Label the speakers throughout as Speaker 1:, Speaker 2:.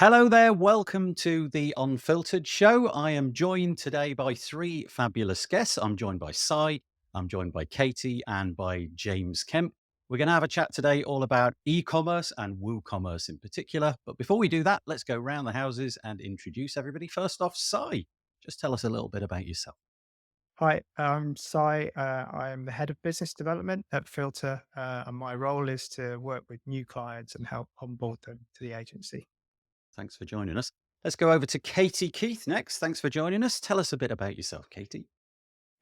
Speaker 1: Hello there. Welcome to the Unfiltered show. I am joined today by three fabulous guests. I'm joined by Sai, I'm joined by Katie, and by James Kemp. We're going to have a chat today all about e-commerce and WooCommerce in particular. But before we do that, let's go round the houses and introduce everybody. First off, Sai, just tell us a little bit about yourself.
Speaker 2: Hi, I'm Sai. I am the head of business development at Filter, and my role is to work with new clients and help onboard them to the agency.
Speaker 1: Thanks for joining us. Let's go over to Katie Keith next. Thanks for joining us. Tell us a bit about yourself, Katie.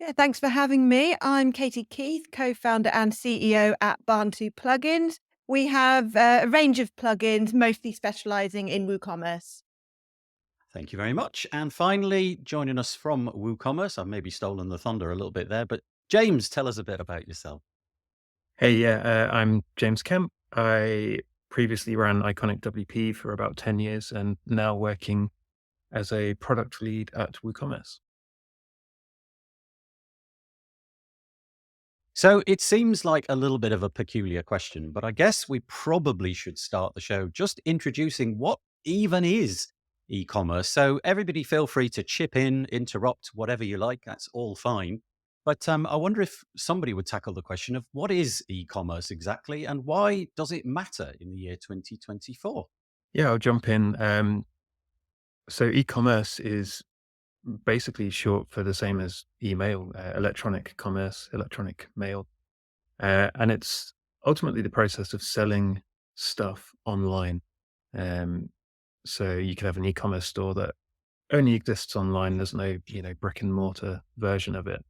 Speaker 3: Yeah, thanks for having me. I'm Katie Keith, co-founder and CEO at Barn2 Plugins. We have a range of plugins, mostly specializing in WooCommerce.
Speaker 1: Thank you very much. And finally, joining us from WooCommerce, I've maybe stolen the thunder a little bit there, but James, tell us a bit about yourself.
Speaker 4: Hey, yeah, I'm James Kemp. I previously ran Iconic WP for about 10 years and now working as a product lead at WooCommerce.
Speaker 1: So it seems like a little bit of a peculiar question, but I guess we probably should start the show just introducing what even is e-commerce. So everybody feel free to chip in, interrupt, whatever you like. That's all fine. But I wonder if somebody would tackle the question of what is e-commerce exactly and why does it matter in the year 2024?
Speaker 4: Yeah, I'll jump in. So e-commerce is basically short for the same as email, electronic commerce, electronic mail. And it's ultimately the process of selling stuff online. Um, so you could have an e-commerce store that only exists online. There's no, brick and mortar version of it.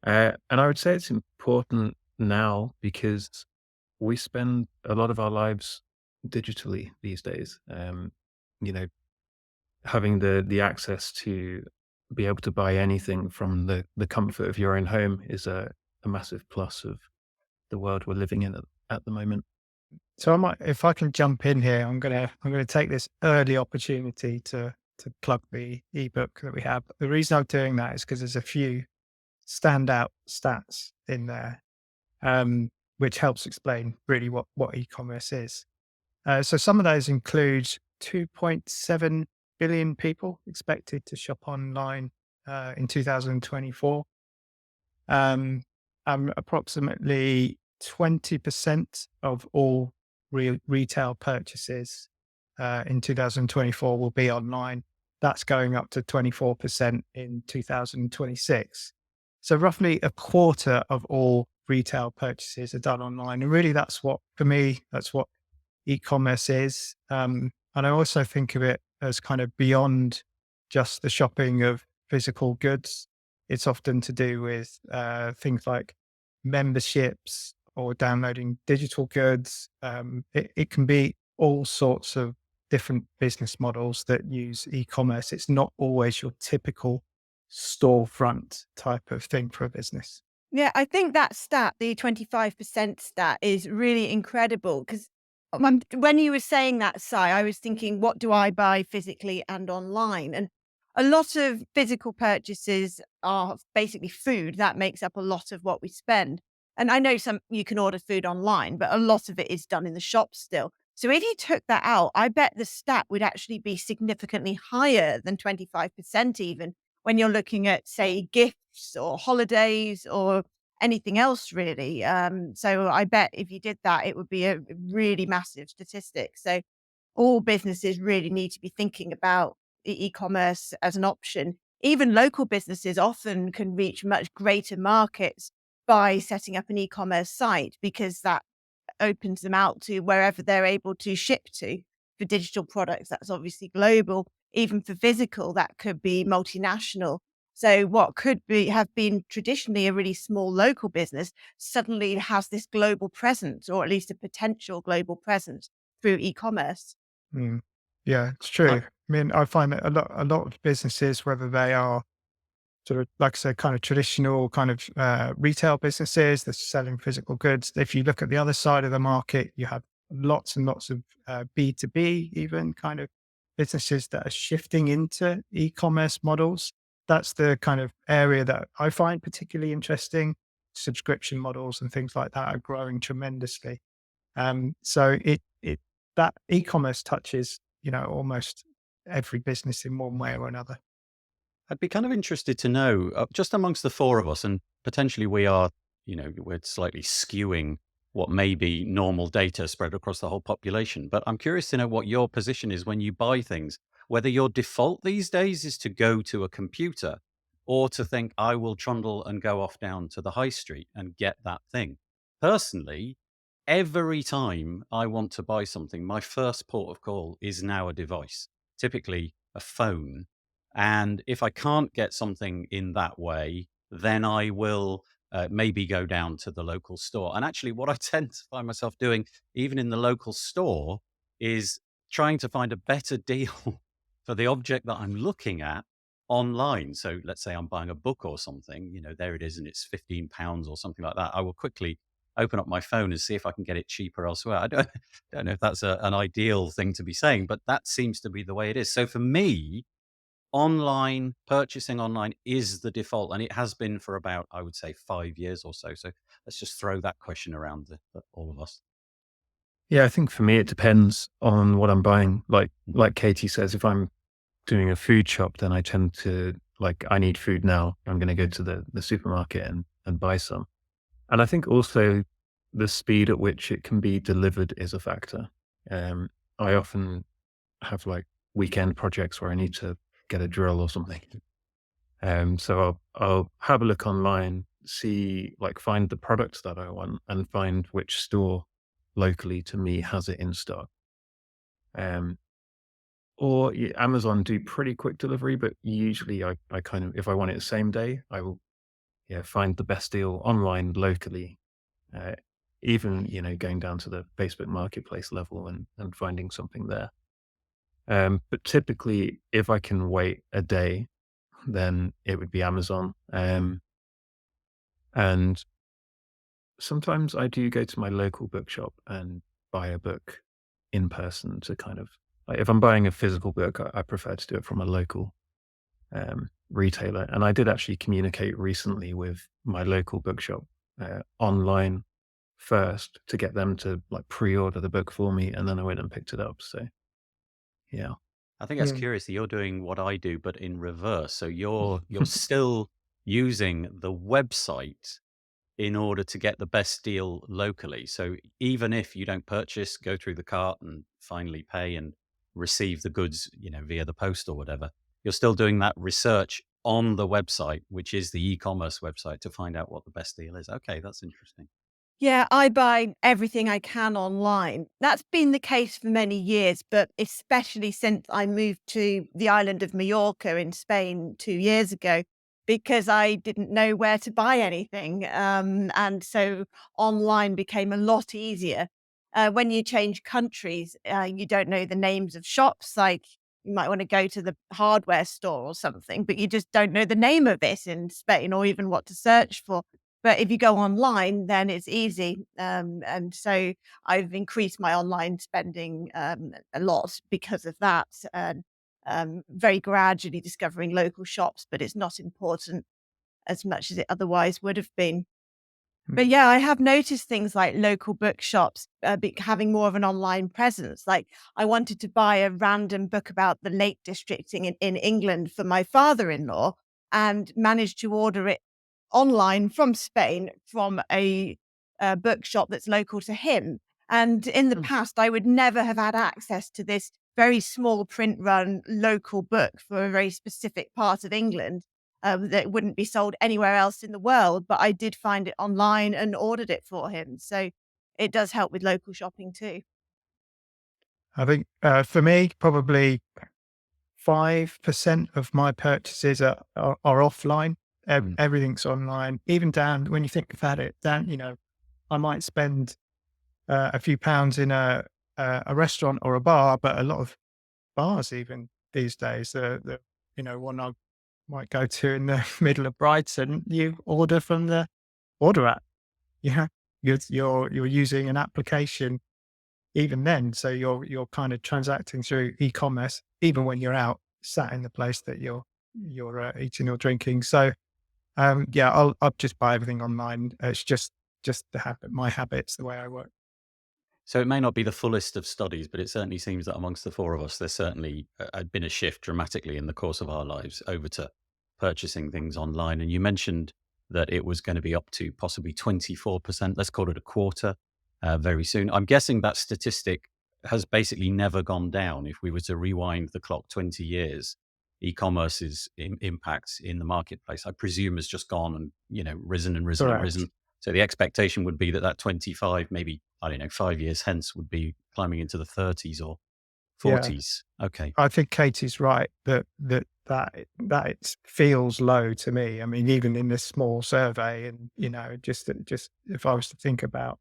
Speaker 4: And I would say it's important now because we spend a lot of our lives digitally these days. You know, having the access to be able to buy anything from the comfort of your own home is a massive plus of the world we're living in at the moment.
Speaker 2: So if I can jump in here, I'm gonna take this early opportunity to plug the ebook that we have. The reason I'm doing that is because there's a few standout stats in there, which helps explain really what e-commerce is. So some of those include 2.7 billion people expected to shop online in 2024. Um, Approximately 20% of all retail purchases in 2024 will be online. That's going up to 24% in 2026. So roughly a quarter of all retail purchases are done online. And really for me, that's what e-commerce is. And I also think of it as kind of beyond just the shopping of physical goods. It's often to do with things like memberships or downloading digital goods. It can be all sorts of different business models that use e-commerce. It's not always your typical storefront type of thing for a business.
Speaker 3: Yeah, I think that stat, the 25% stat, is really incredible because when you were saying that, Sai, I was thinking, what do I buy physically and online? And a lot of physical purchases are basically food. That makes up a lot of what we spend. And I know some you can order food online, but a lot of it is done in the shop still. So if you took that out, I bet the stat would actually be significantly higher than 25% even when you're looking at, say, gifts or holidays or anything else really. So I bet if you did that, it would be a really massive statistic. So all businesses really need to be thinking about e-commerce as an option. Even local businesses often can reach much greater markets by setting up an e-commerce site because that opens them out to wherever they're able to ship to. For digital products, that's obviously global. Even for physical, that could be multinational. So what could be have been traditionally a really small local business suddenly has this global presence, or at least a potential global presence through e-commerce.
Speaker 2: Mm. Yeah, it's
Speaker 1: Uh,
Speaker 2: true. I mean, I find that a lot of businesses, whether they are sort of, like I said, kind of traditional kind of retail businesses that's selling physical goods. If you look at the other side of the market, you have lots and lots of B2B, even kind of businesses that are shifting into e-commerce models. That's the kind of area that I find particularly interesting. Subscription models and things like that are growing tremendously. So it that e-commerce touches almost every business in one way or another.
Speaker 1: I'd be kind of interested to know, just amongst the four of us, and potentially we are, we're slightly skewing what may be normal data spread across the whole population. But I'm curious to know what your position is when you buy things, whether your default these days is to go to a computer or to think, I will trundle and go off down to the high street and get that thing. Personally, every time I want to buy something, my first port of call is now a device, typically a phone. And if I can't get something in that way, then I will maybe go down to the local store. And actually, what I tend to find myself doing, even in the local store, is trying to find a better deal for the object that I'm looking at online. So let's say I'm buying a book or something, there it is, and it's £15 or something like that. I will quickly open up my phone and see if I can get it cheaper elsewhere. I don't know if that's an ideal thing to be saying, but that seems to be the way it is. So for me, purchasing online is the default, and it has been for about, I would say, 5 years or so. So let's just throw that question around all of us.
Speaker 4: Yeah, I think for me, it depends on what I'm buying. Like Katie says, if I'm doing a food shop, then I tend to I need food now. I'm going to go to the supermarket and buy some. And I think also the speed at which it can be delivered is a factor. I often have weekend projects where I need to get a drill or something. So I'll have a look online, see, find the product that I want and find which store locally to me has it in stock. Or Amazon do pretty quick delivery, but usually I kind of, if I want it the same day, I will find the best deal online locally. Even, going down to the Facebook marketplace level and finding something there. But typically, if I can wait a day, then it would be Amazon. And sometimes I do go to my local bookshop and buy a book in person to kind of, if I'm buying a physical book, I prefer to do it from a local retailer. And I did actually communicate recently with my local bookshop online first to get them to pre-order the book for me, and then I went and picked it up. So yeah.
Speaker 1: I think that's
Speaker 2: Yeah.
Speaker 1: curious that you're doing what I do, but in reverse. So you're still using the website in order to get the best deal locally. So even if you don't purchase, go through the cart and finally pay and receive the goods, via the post or whatever, you're still doing that research on the website, which is the e-commerce website, to find out what the best deal is. Okay, that's interesting.
Speaker 3: Yeah, I buy everything I can online. That's been the case for many years, but especially since I moved to the island of Mallorca in Spain 2 years ago, because I didn't know where to buy anything. And so online became a lot easier. When you change countries, you don't know the names of shops. Like you might want to go to the hardware store or something, but you just don't know the name of it in Spain or even what to search for. But if you go online, then it's easy. And so I've increased my online spending a lot because of that. And very gradually discovering local shops, but it's not important as much as it otherwise would have been. But yeah, I have noticed things like local bookshops having more of an online presence. Like I wanted to buy a random book about the Lake District in England for my father-in-law and managed to order it online from Spain from a bookshop that's local to him. And in the past, I would never have had access to this very small print run local book for a very specific part of England that wouldn't be sold anywhere else in the world. But I did find it online and ordered it for him. So it does help with local shopping too.
Speaker 2: I think for me, probably 5% of my purchases are offline. Everything's online. Even down when you think about it, I might spend a few pounds in a restaurant or a bar, but a lot of bars even these days, the one I might go to in the middle of Brighton, you order from the order app. Yeah, you're using an application even then, so you're kind of transacting through e-commerce even when you're out sat in the place that you're eating or drinking. So yeah, I'll just buy everything online. It's just the habit, my habits, the way I work.
Speaker 1: So it may not be the fullest of studies, but it certainly seems that amongst the four of us, there's certainly been a shift dramatically in the course of our lives over to purchasing things online. And you mentioned that it was going to be up to possibly 24%, let's call it a quarter, very soon. I'm guessing that statistic has basically never gone down. If we were to rewind the clock 20 years, e-commerce's impact in the marketplace, I presume, has just gone and, risen and risen and
Speaker 2: Correct.
Speaker 1: risen. So the expectation would be that 25, maybe, I don't know, 5 years hence would be climbing into the 30s or
Speaker 2: Yeah.
Speaker 1: 40s. Okay.
Speaker 2: I think Katie's right that it feels low to me. I mean, even in this small survey, and just if I was to think about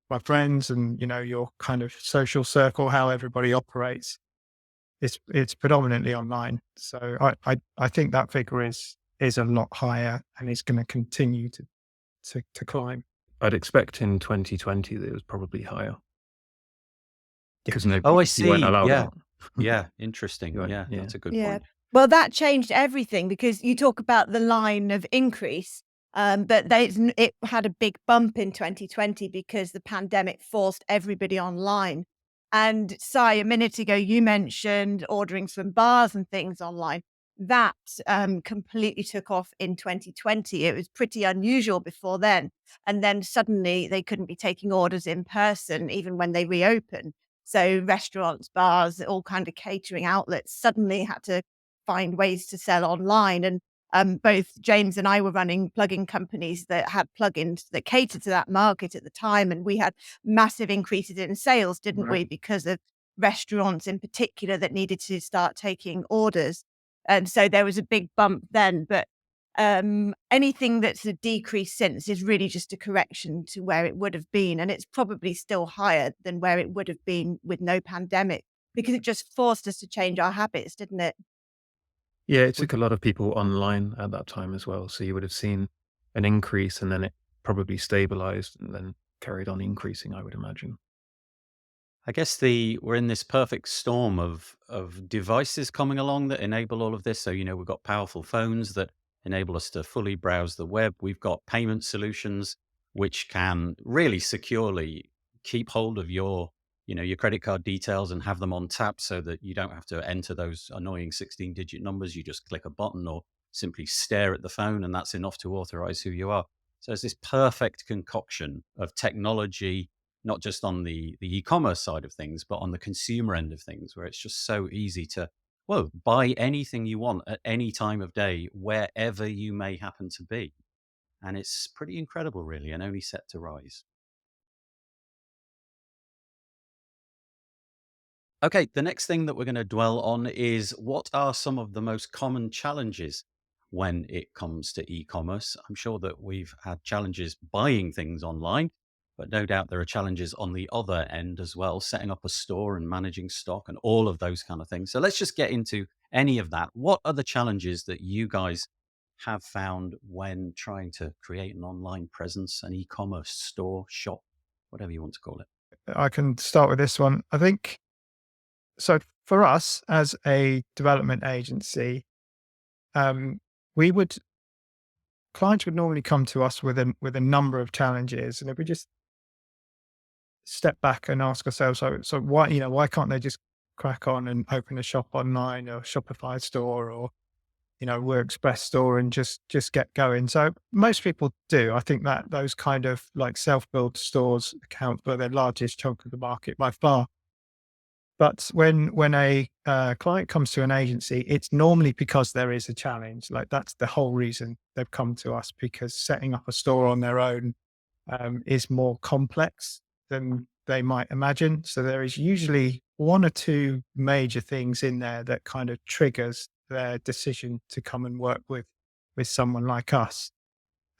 Speaker 2: my friends and your kind of social circle, how everybody operates, it's predominantly online. So I think that figure is a lot higher and is going to continue to climb.
Speaker 4: I'd expect in 2020 that it was probably higher because
Speaker 1: Oh, I
Speaker 4: you weren't
Speaker 1: see.
Speaker 4: allowed
Speaker 1: Yeah.
Speaker 4: out.
Speaker 1: Yeah. Interesting.
Speaker 4: You weren't-
Speaker 1: Yeah.
Speaker 4: yeah.
Speaker 1: That's a good
Speaker 3: Yeah.
Speaker 1: point.
Speaker 3: Well, that changed everything because you talk about the line of increase, but it had a big bump in 2020 because the pandemic forced everybody online. And Si, a minute ago, you mentioned ordering from bars and things online. That completely took off in 2020. It was pretty unusual before then. And then suddenly they couldn't be taking orders in person, even when they reopened. So restaurants, bars, all kind of catering outlets suddenly had to find ways to sell online. And both James and I were running plugin companies that had plugins that catered to that market at the time. And we had massive increases in sales, didn't we?
Speaker 2: Right.
Speaker 3: Because of restaurants in particular that needed to start taking orders. And so there was a big bump then. But anything that's a decrease since is really just a correction to where it would have been. And it's probably still higher than where it would have been with no pandemic because it just forced us to change our habits, didn't it?
Speaker 4: Yeah, it took a lot of people online at that time as well. So you would have seen an increase and then it probably stabilized and then carried on increasing, I would imagine.
Speaker 1: I guess we're in this perfect storm of devices coming along that enable all of this. So, we've got powerful phones that enable us to fully browse the web. We've got payment solutions which can really securely keep hold of your credit card details and have them on tap so that you don't have to enter those annoying 16-digit numbers. You just click a button or simply stare at the phone, and that's enough to authorize who you are. So it's this perfect concoction of technology, not just on the e-commerce side of things, but on the consumer end of things, where it's just so easy to, well, buy anything you want at any time of day, wherever you may happen to be. And it's pretty incredible, really, and only set to rise. Okay, the next thing that we're going to dwell on is what are some of the most common challenges when it comes to e-commerce. I'm sure that we've had challenges buying things online, but no doubt there are challenges on the other end as well, setting up a store and managing stock and all of those kind of things. So let's just get into any of that. What are the challenges that you guys have found when trying to create an online presence, an e-commerce store, shop, whatever you want to call it?
Speaker 2: I can start with this one. I think so. For us as a development agency, we would clients would normally come to us with a number of challenges, and if we just step back and ask ourselves, so why can't they just crack on and open a shop online or Shopify store or WordPress store and just get going? So most people do. I think that those kind of like self-build stores account for the largest chunk of the market by far. But when a client comes to an agency, it's normally because there is a challenge. Like that's the whole reason they've come to us, because setting up a store on their own is more complex than they might imagine. So there is usually one or two major things in there that kind of triggers their decision to come and work with someone like us.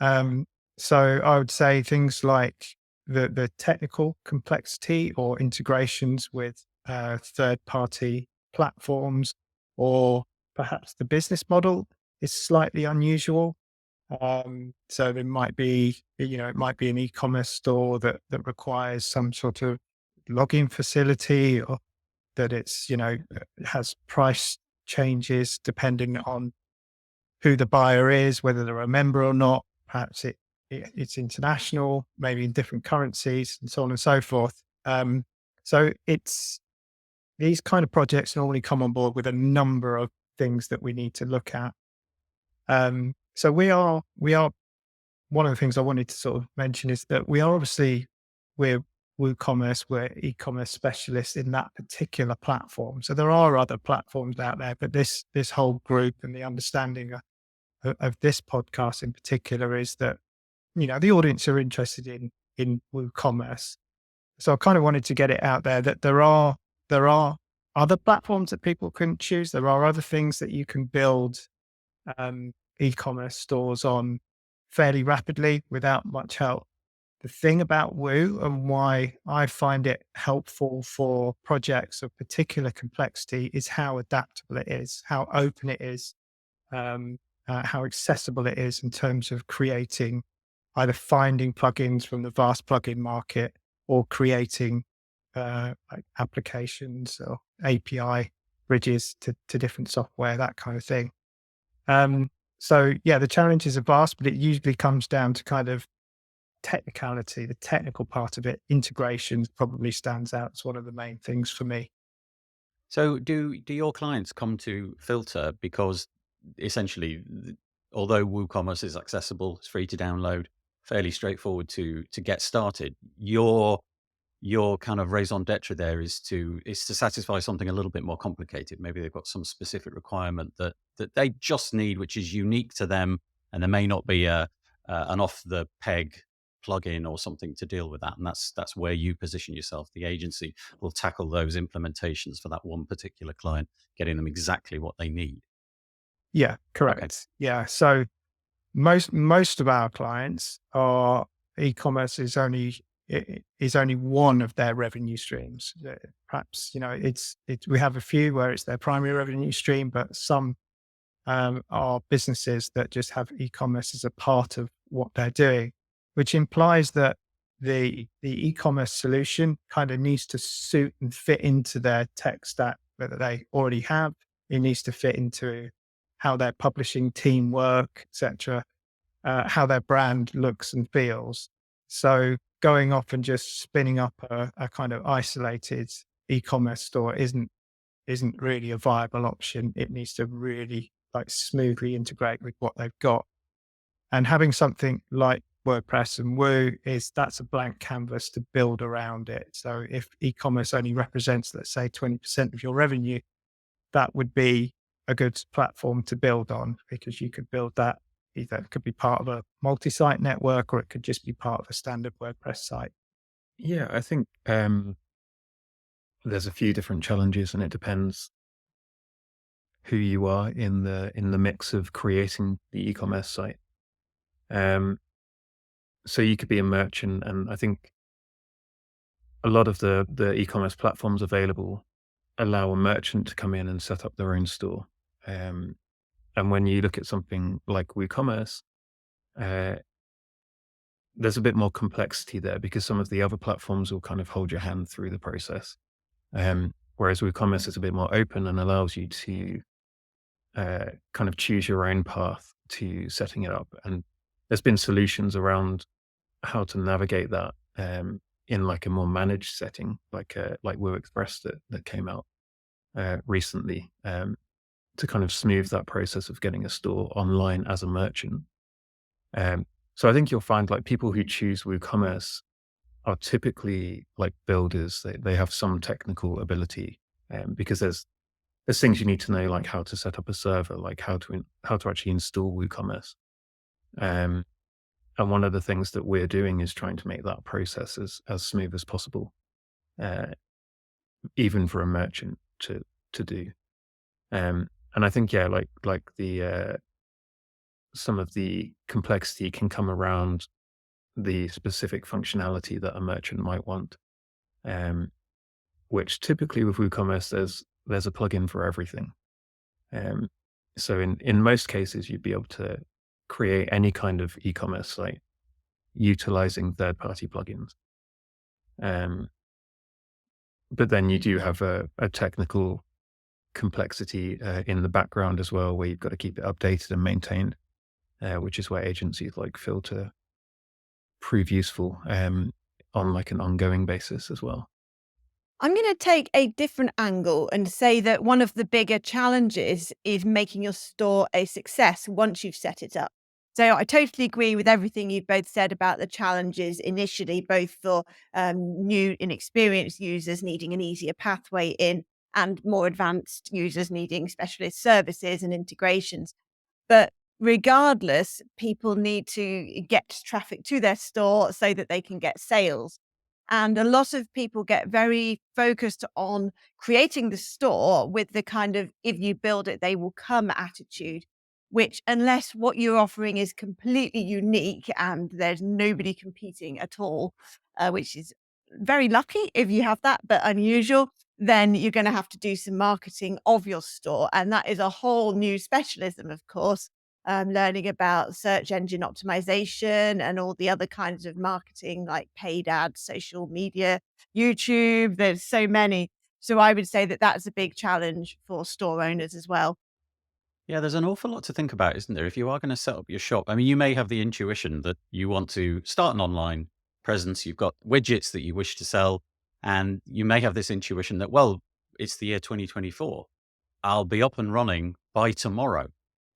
Speaker 2: So I would say things like the technical complexity or integrations with third party platforms, or perhaps the business model is slightly unusual. So there might be, it might be an e-commerce store that requires some sort of login facility, or that it's, has price changes depending on who the buyer is, whether they're a member or not. Perhaps it's international, maybe in different currencies and so on and so forth. So it's these kind of projects normally come on board with a number of things that we need to look at. So we are one of the things I wanted to sort of mention is that we're WooCommerce, we're e-commerce specialists in that particular platform. So there are other platforms out there, but this whole group and the understanding of this podcast in particular is that, the audience are interested in WooCommerce. So I kind of wanted to get it out there that there are other platforms that people can choose. There are other things that you can build e-commerce stores on fairly rapidly without much help. The thing about Woo and why I find it helpful for projects of particular complexity is how adaptable it is, how open it is, how accessible it is in terms of creating, either finding plugins from the vast plugin market or creating like applications or API bridges to different software, that kind of thing. So yeah, the challenges are vast, but it usually comes down to kind of technicality, the technical part of it. Integration probably stands out as one of the main things for me.
Speaker 1: So do your clients come to Filter because essentially, although WooCommerce is accessible, it's free to download, fairly straightforward to get started, your kind of raison d'etre there is to satisfy something a little bit more complicated. Maybe they've got some specific requirement that they just need, which is unique to them, and there may not be an off the peg plugin or something to deal with that. And that's where you position yourself. The agency will tackle those implementations for that one particular client, getting them exactly what they need.
Speaker 2: Yeah, correct.
Speaker 1: Okay.
Speaker 2: Yeah. So most of our clients are e-commerce is only one of their revenue streams. Perhaps, we have a few where it's their primary revenue stream, but some are businesses that just have e-commerce as a part of what they're doing, which implies that the e-commerce solution kind of needs to suit and fit into their tech stack that they already have. It needs to fit into how their publishing team work, etc., how their brand looks and feels. So going off and just spinning up a kind of isolated e-commerce store isn't really a viable option. It needs to really like smoothly integrate with what they've got. And having something like WordPress and Woo that's a blank canvas to build around it. So if e-commerce only represents, let's say, 20% of your revenue, that would be a good platform to build on, because you could build that either it could be part of a multi-site network or it could just be part of a standard WordPress site.
Speaker 4: Yeah, I think there's a few different challenges, and it depends who you are in the mix of creating the e-commerce site. So you could be a merchant, and I think a lot of the e-commerce platforms available allow a merchant to come in and set up their own store. And when you look at something like WooCommerce, there's a bit more complexity there because some of the other platforms will kind of hold your hand through the process. Whereas WooCommerce is a bit more open and allows you to kind of choose your own path to setting it up. And there's been solutions around how to navigate that in like a more managed setting, like WooExpress that came out recently, to kind of smooth that process of getting a store online as a merchant. So I think you'll find like people who choose WooCommerce are typically like builders. They have some technical ability, because there's things you need to know, like how to set up a server, like how to actually install WooCommerce. And one of the things that we're doing is trying to make that process as smooth as possible, even for a merchant to do. And I think, yeah, like the some of the complexity can come around the specific functionality that a merchant might want, which typically with WooCommerce, there's a plugin for everything. So in most cases, you'd be able to create any kind of e-commerce site utilizing third-party plugins. But then you do have a technical complexity in the background as well, where you've got to keep it updated and maintained, which is where agencies like Filter prove useful on like an ongoing basis as well.
Speaker 3: I'm going to take a different angle and say that one of the bigger challenges is making your store a success once you've set it up. So I totally agree with everything you've both said about the challenges initially, both for new inexperienced users needing an easier pathway in and more advanced users needing specialist services and integrations. But regardless, people need to get traffic to their store so that they can get sales. And a lot of people get very focused on creating the store with the kind of if you build it, they will come attitude, which, unless what you're offering is completely unique and there's nobody competing at all, which is very lucky if you have that, but unusual, then you're going to have to do some marketing of your store. And that is a whole new specialism, of course, learning about search engine optimization and all the other kinds of marketing like paid ads, social media, YouTube. There's so many. So I would say that that's a big challenge for store owners as well.
Speaker 1: Yeah, there's an awful lot to think about, isn't there? If you are going to set up your shop, I mean, you may have the intuition that you want to start an online presence, you've got widgets that you wish to sell, and you may have this intuition that, well, it's the year 2024. I'll be up and running by tomorrow.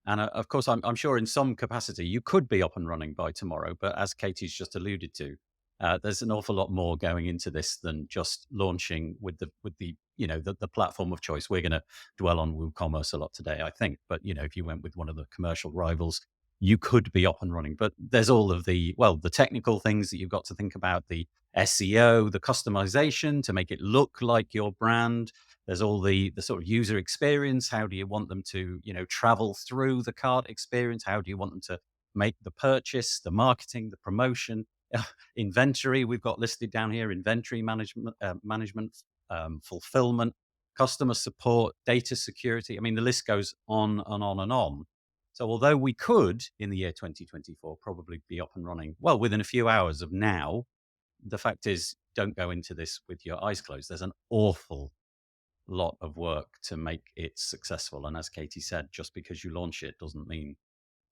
Speaker 1: And of course, I'm sure in some capacity you could be up and running by tomorrow. But as Katie's just alluded to, there's an awful lot more going into this than just launching with the the platform of choice. We're going to dwell on WooCommerce a lot today, I think. But if you went with one of the commercial rivals, you could be up and running. But there's all of the technical things that you've got to think about, the SEO, the customization to make it look like your brand. There's all the sort of user experience. How do you want them to, travel through the cart experience? How do you want them to make the purchase, the marketing, the promotion, inventory? We've got listed down here: inventory management, fulfillment, customer support, data security. I mean, the list goes on and on and on. So although we could, in the year 2024, probably be up and running, well, within a few hours of now, the fact is, don't go into this with your eyes closed. There's an awful lot of work to make it successful. And as Katie said, just because you launch it doesn't mean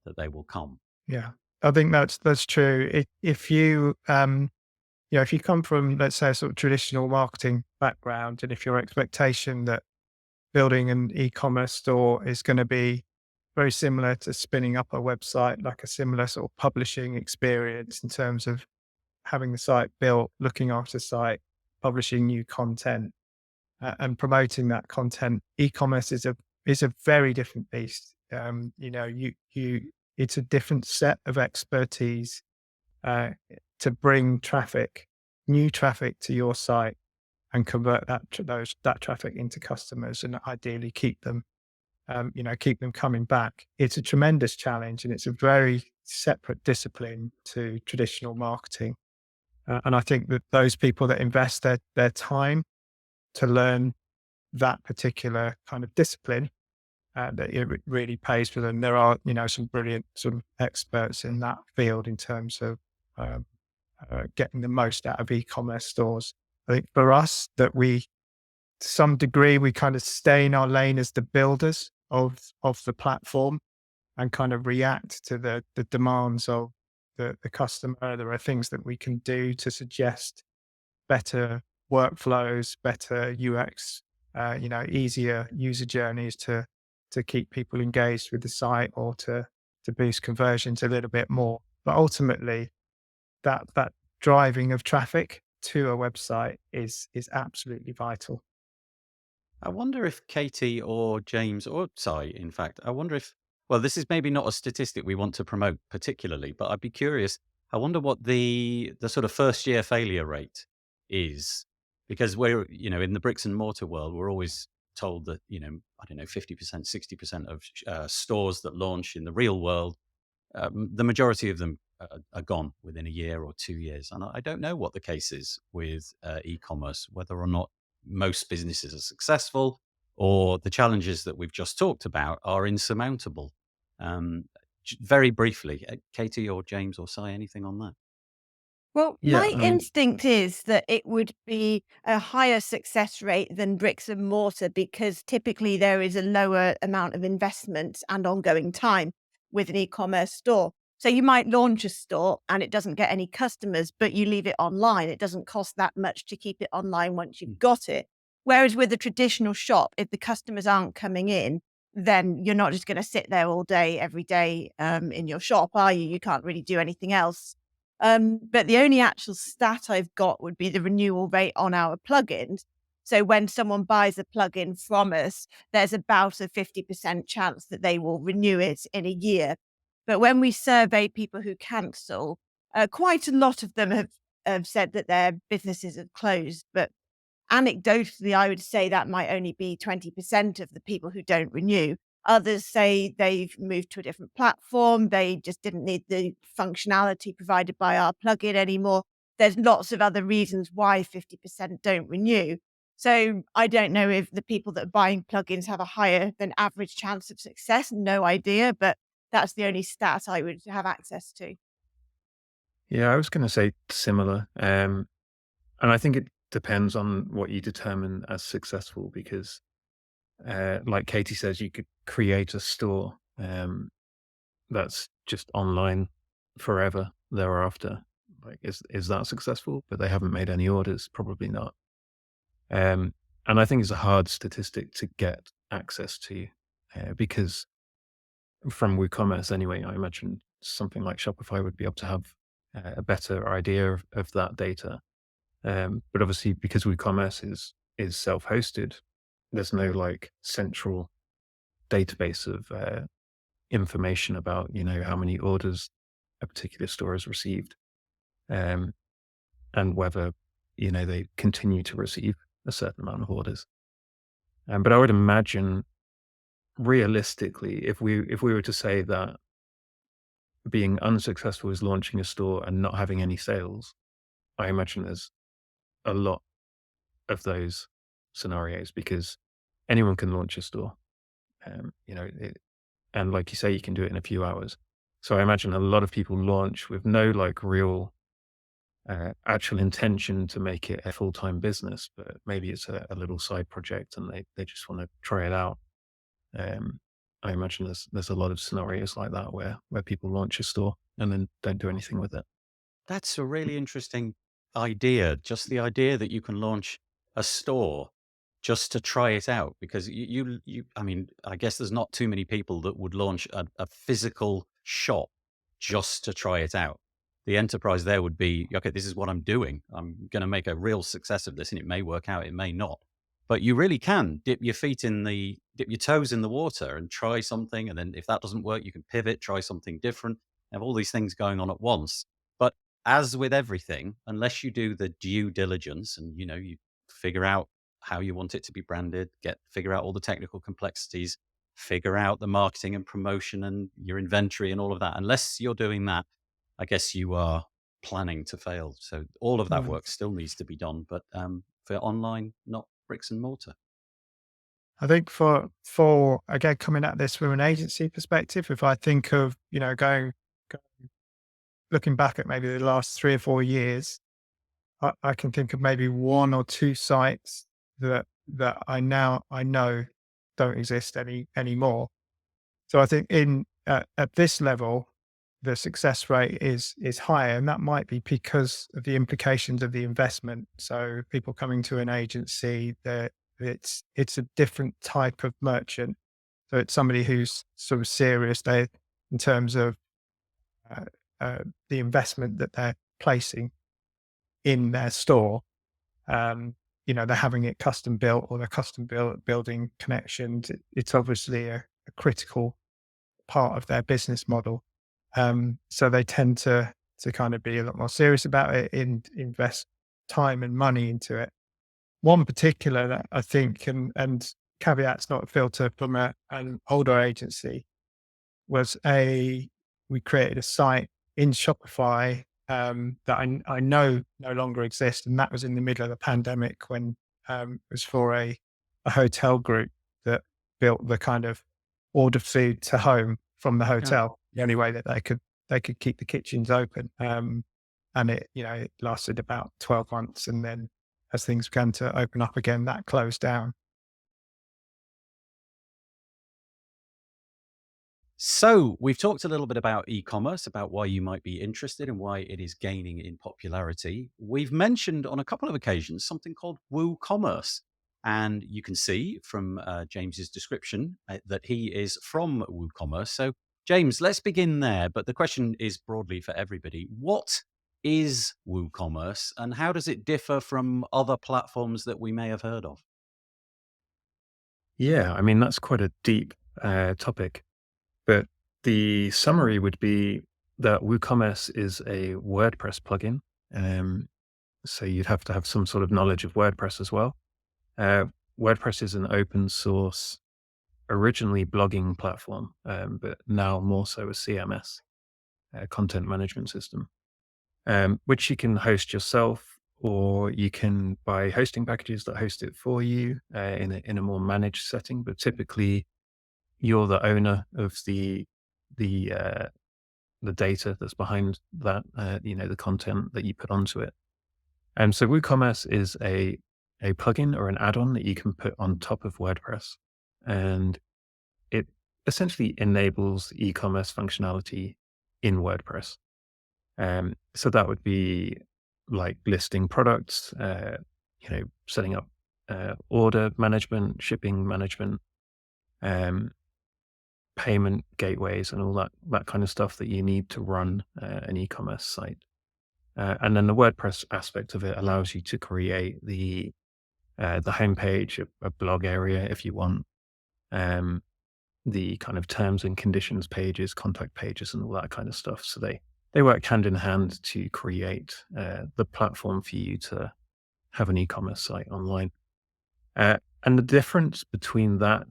Speaker 1: that they will come.
Speaker 2: Yeah, I think that's true. If you if you come from, let's say, a sort of traditional marketing background, and if your expectation that building an e-commerce store is going to be very similar to spinning up a website, like a similar sort of publishing experience in terms of having the site built, looking after the site, publishing new content, and promoting that content. E-commerce is a very different beast. It's a different set of expertise to bring new traffic to your site and convert that traffic into customers, and ideally keep them coming back. It's a tremendous challenge, and it's a very separate discipline to traditional marketing. And I think that those people that invest their time to learn that particular kind of discipline, that it really pays for them. There are, some brilliant sort of experts in that field in terms of getting the most out of e-commerce stores. I think for us, that to some degree, we kind of stay in our lane as the builders of the platform and kind of react to the demands of the customer. There are things that we can do to suggest better workflows, better UX, easier user journeys to keep people engaged with the site, or to boost conversions a little bit more. But ultimately, that driving of traffic to a website is absolutely vital.
Speaker 1: I wonder if Katie or James or Sai, in fact, I wonder if, well, this is maybe not a statistic we want to promote particularly, but I'd be curious. I wonder what the sort of first year failure rate is, because we're, in the bricks and mortar world, we're always told that, I don't know, 50%, 60% of stores that launch in the real world, the majority of them are gone within a year or 2 years. And I don't know what the case is with e-commerce, whether or not most businesses are successful or the challenges that we've just talked about are insurmountable. Um, very briefly, Katie or James or Sai, anything on that?
Speaker 3: Well,
Speaker 4: Yeah,
Speaker 3: my
Speaker 4: I mean,
Speaker 3: instinct is that it would be a higher success rate than bricks and mortar, because typically there is a lower amount of investment and ongoing time with an e-commerce store. So you might launch a store and it doesn't get any customers, but you leave it online. It doesn't cost that much to keep it online once you've got it. Whereas with a traditional shop, if the customers aren't coming in, then you're not just going to sit there all day, every day in your shop, are you? You can't really do anything else. But the only actual stat I've got would be the renewal rate on our plugins. So when someone buys a plugin from us, there's about a 50% chance that they will renew it in a year. But when we survey people who cancel, quite a lot of them have said that their businesses have closed. But anecdotally, I would say that might only be 20% of the people who don't renew. Others say they've moved to a different platform. They just didn't need the functionality provided by our plugin anymore. There's lots of other reasons why 50% don't renew. So I don't know if the people that are buying plugins have a higher than average chance of success. No idea, but that's the only stat I would have access to.
Speaker 4: Yeah, I was going to say similar. And I think it depends on what you determine as successful because, like Katie says, you could create a store that's just online forever thereafter. Like, is that successful? But they haven't made any orders. Probably not. And I think it's a hard statistic to get access to because from WooCommerce anyway, I imagine something like Shopify would be able to have a better idea of that data. But obviously, because WooCommerce is self-hosted, there's no like central database of information about how many orders a particular store has received, and whether they continue to receive a certain amount of orders. But I would imagine, realistically, if we were to say that being unsuccessful is launching a store and not having any sales, I imagine there's a lot of those scenarios because anyone can launch a store. And like you say, you can do it in a few hours. So I imagine a lot of people launch with no like real actual intention to make it a full-time business, but maybe it's a little side project and they just want to try it out. I imagine there's a lot of scenarios like that where people launch a store and then don't do anything with it.
Speaker 1: That's a really interesting idea. Just the idea that you can launch a store just to try it out, because I mean, I guess there's not too many people that would launch a physical shop just to try it out. The enterprise there would be, okay, this is what I'm doing. I'm going to make a real success of this, and it may work out, it may not. But you really can dip your toes in the water and try something. And then if that doesn't work, you can pivot, try something different, have all these things going on at once. But as with everything, unless you do the due diligence and, you figure out how you want it to be branded, figure out all the technical complexities, figure out the marketing and promotion and your inventory and all of that. Unless you're doing that, I guess you are planning to fail. So all of that
Speaker 2: Mm.
Speaker 1: work still needs to be done, but for online, not bricks and mortar.
Speaker 2: I think for again coming at this from an agency perspective, if I think of looking back at maybe the last 3 or 4 years, I can think of maybe one or two sites that I know don't exist anymore. So I think at this level, the success rate is higher, and that might be because of the implications of the investment. So people coming to an agency, that it's a different type of merchant. So it's somebody who's sort of serious. In terms of uh, the investment that they're placing in their store. They're having it custom built, or they're building connections. It's obviously a critical part of their business model. So they tend to kind of be a lot more serious about it and invest time and money into it. One particular that I think, and caveats not filter from an older agency, was we created a site in Shopify that I know no longer exists, and that was in the middle of the pandemic when it was for a hotel group that built the kind of order food to home from the
Speaker 1: Yeah.
Speaker 2: hotel. The only way that they could keep the kitchens open, and it lasted about 12 months, and then as things began to open up again, that closed down.
Speaker 1: So, we've talked a little bit about e-commerce, about why you might be interested and why it is gaining in popularity. We've mentioned on a couple of occasions something called WooCommerce. And you can see from James's description that he is from WooCommerce. So, James, let's begin there. But the question is broadly for everybody. What is WooCommerce and how does it differ from other platforms that we may have heard of?
Speaker 4: Yeah, I mean, that's quite a deep topic, but the summary would be that WooCommerce is a WordPress plugin. Um, so you'd have to have some sort of knowledge of WordPress as well. Uh, WordPress is an open source, originally blogging platform, but now more so a CMS, content management system, which you can host yourself, or you can buy hosting packages that host it for you in a more managed setting. But typically, you're the owner of the uh, the data that's behind that, the content that you put onto it. And so WooCommerce is a plugin or an add-on that you can put on top of WordPress, and it essentially enables e-commerce functionality in WordPress. So that would be like listing products, setting up order management, shipping management, um, payment gateways, and all that kind of stuff that you need to run an e-commerce site. And then the WordPress aspect of it allows you to create the homepage, a blog area if you want, um, the kind of terms and conditions pages, contact pages, and all that kind of stuff. So they work hand in hand to create the platform for you to have an e-commerce site online. And the difference between that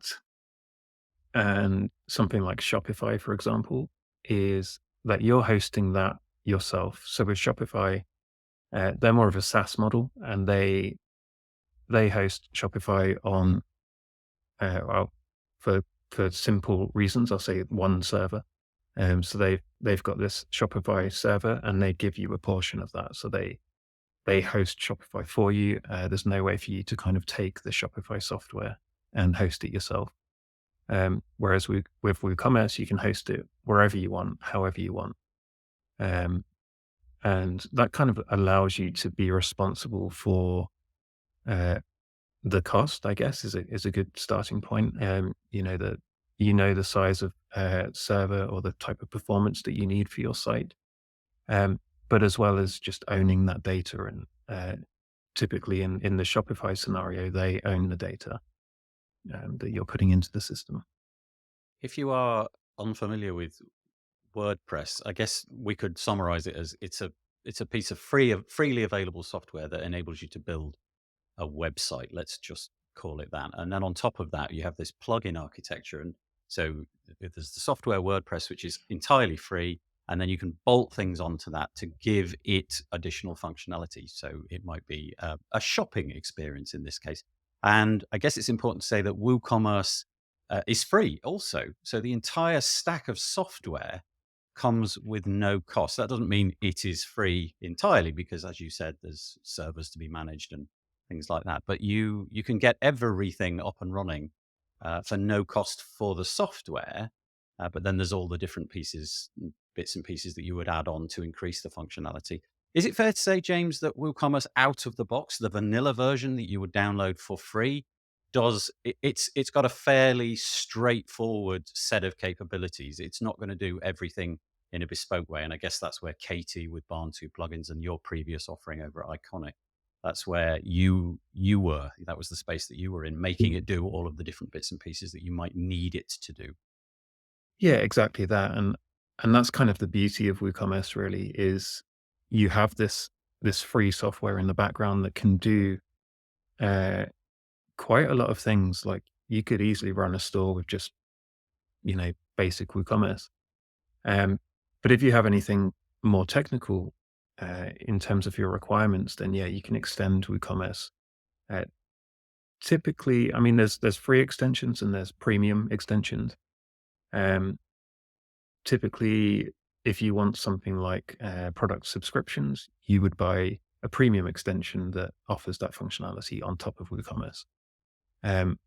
Speaker 4: and something like Shopify, for example, is that you're hosting that yourself. So with Shopify, they're more of a SaaS model, and they host Shopify on well, for simple reasons, I'll say one server. So they've got this Shopify server, and they give you a portion of that. So they host Shopify for you. There's no way for you to kind of take the Shopify software and host it yourself. Whereas with WooCommerce, you can host it wherever you want, however you want. And that kind of allows you to be responsible for the cost, I guess, is a good starting point. That the size of server or the type of performance that you need for your site, but as well as just owning that data. And typically in the Shopify scenario, they own the data that you're putting into the system.
Speaker 1: If you are unfamiliar with WordPress, I guess we could summarize it as it's a piece of freely available software that enables you to build a website. Let's just call it that. And then on top of that, you have this plugin architecture. And so there's the software WordPress, which is entirely free. And then you can bolt things onto that to give it additional functionality. So it might be a shopping experience in this case. And I guess it's important to say that WooCommerce is free also. So the entire stack of software comes with no cost. That doesn't mean it is free entirely, because as you said, there's servers to be managed and things like that. But you can get everything up and running for no cost for the software. But then there's all the different bits and pieces that you would add on to increase the functionality. Is it fair to say, James, that WooCommerce out of the box, the vanilla version that you would download for free, it's got a fairly straightforward set of capabilities. It's not going to do everything in a bespoke way. And I guess that's where Katie with Barn2 Plugins and your previous offering over at Iconic, that's where you were. That was the space that you were in, making it do all of the different bits and pieces that you might need it to do.
Speaker 4: Yeah, exactly that. And that's kind of the beauty of WooCommerce, really, is you have this free software in the background that can do quite a lot of things. Like you could easily run a store with just, basic WooCommerce. But if you have anything more technical in terms of your requirements, then yeah, you can extend WooCommerce. Uh, Typically, I mean, there's free extensions and there's premium extensions. Um, Typically, if you want something like product subscriptions, you would buy a premium extension that offers that functionality on top of WooCommerce.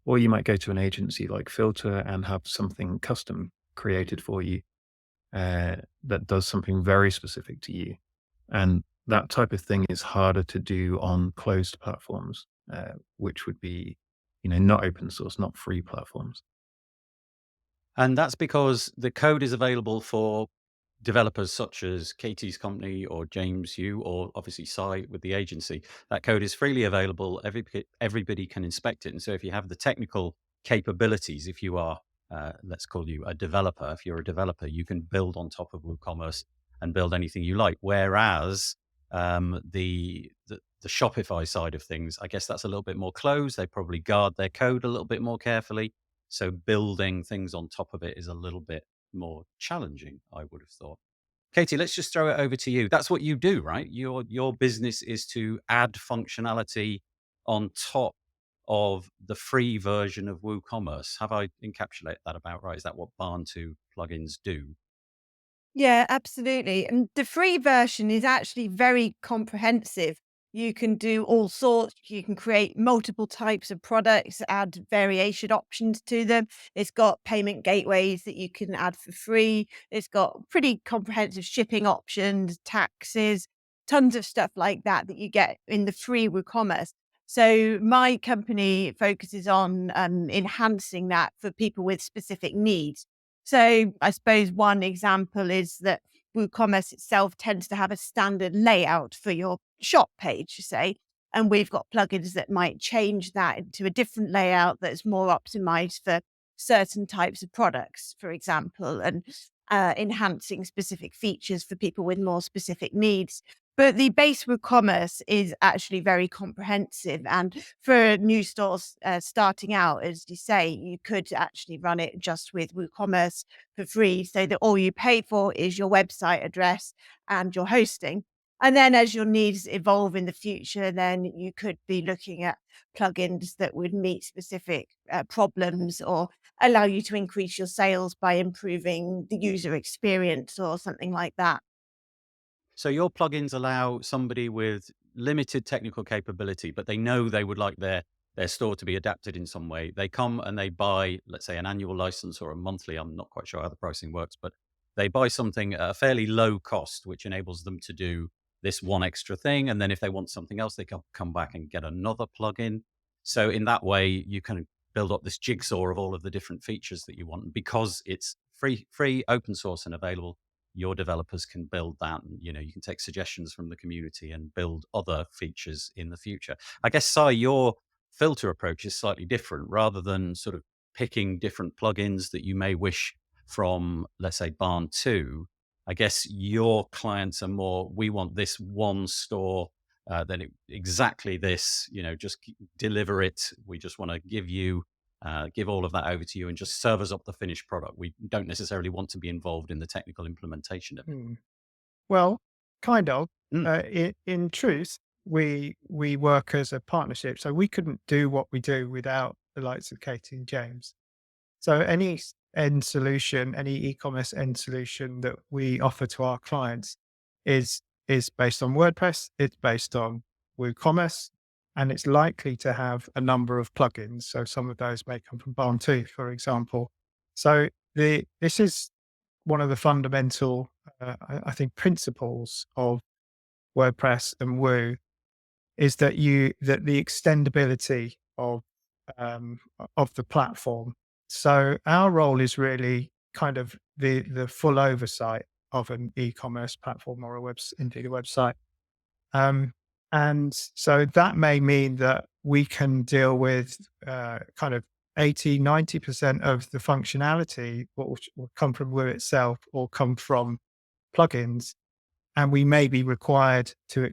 Speaker 4: Or you might go to an agency like Filter and have something custom created for you that does something very specific to you. And that type of thing is harder to do on closed platforms, which would be, not open source, not free platforms.
Speaker 1: And that's because the code is available for developers such as Katie's company or James, you, or obviously Sai with the agency. That code is freely available. Everybody can inspect it. And so if you have the technical capabilities, if you are, let's call you a developer, if you're a developer, you can build on top of WooCommerce and build anything you like. Whereas the Shopify side of things, I guess that's a little bit more closed. They probably guard their code a little bit more carefully. So building things on top of it is a little bit more challenging, I would have thought. Katie, let's just throw it over to you. That's what you do, right? Your business is to add functionality on top of the free version of WooCommerce. Have I encapsulated that about right? Is that what Barn2 plugins do?
Speaker 3: Yeah, absolutely. And the free version is actually very comprehensive. You can do all sorts. You can create multiple types of products, add variation options to them. It's got payment gateways that you can add for free. It's got pretty comprehensive shipping options, taxes, tons of stuff like that that you get in the free WooCommerce. So my company focuses on enhancing that for people with specific needs. So I suppose one example is that WooCommerce itself tends to have a standard layout for your shop page, say, and we've got plugins that might change that into a different layout that's more optimized for certain types of products, for example, and enhancing specific features for people with more specific needs. But the base WooCommerce is actually very comprehensive. And for new stores starting out, as you say, you could actually run it just with WooCommerce for free, so that all you pay for is your website address and your hosting. And then as your needs evolve in the future, then you could be looking at plugins that would meet specific problems or allow you to increase your sales by improving the user experience or something like that.
Speaker 1: So your plugins allow somebody with limited technical capability, but they know they would like their store to be adapted in some way. They come and they buy, let's say, an annual license or a monthly. I'm not quite sure how the pricing works, but they buy something at a fairly low cost, which enables them to do this one extra thing. And then if they want something else, they can come back and get another plugin. So in that way, you can build up this jigsaw of all of the different features that you want. And because it's free, open source, and available, your developers can build that. And, you can take suggestions from the community and build other features in the future. I guess, Sai, your filter approach is slightly different. Rather than sort of picking different plugins that you may wish from, let's say, Barn2, I guess your clients are more, we want this one store, exactly this, just deliver it. We just want to give all of that over to you and just serve us up the finished product. We don't necessarily want to be involved in the technical implementation of it.
Speaker 2: Well, kind of.
Speaker 1: Mm.
Speaker 2: In truth, we work as a partnership, so we couldn't do what we do without the likes of Katie and James. So any end solution, any e-commerce end solution that we offer to our clients is based on WordPress, it's based on WooCommerce, and it's likely to have a number of plugins. So some of those may come from Barn2, for example. So this is one of the fundamental, I think, principles of WordPress and Woo is that the extendability of the platform. So our role is really kind of the full oversight of an e-commerce platform or indeed a website. And so that may mean that we can deal with kind of 80-90% of the functionality will come from Woo itself or come from plugins. And we may be required to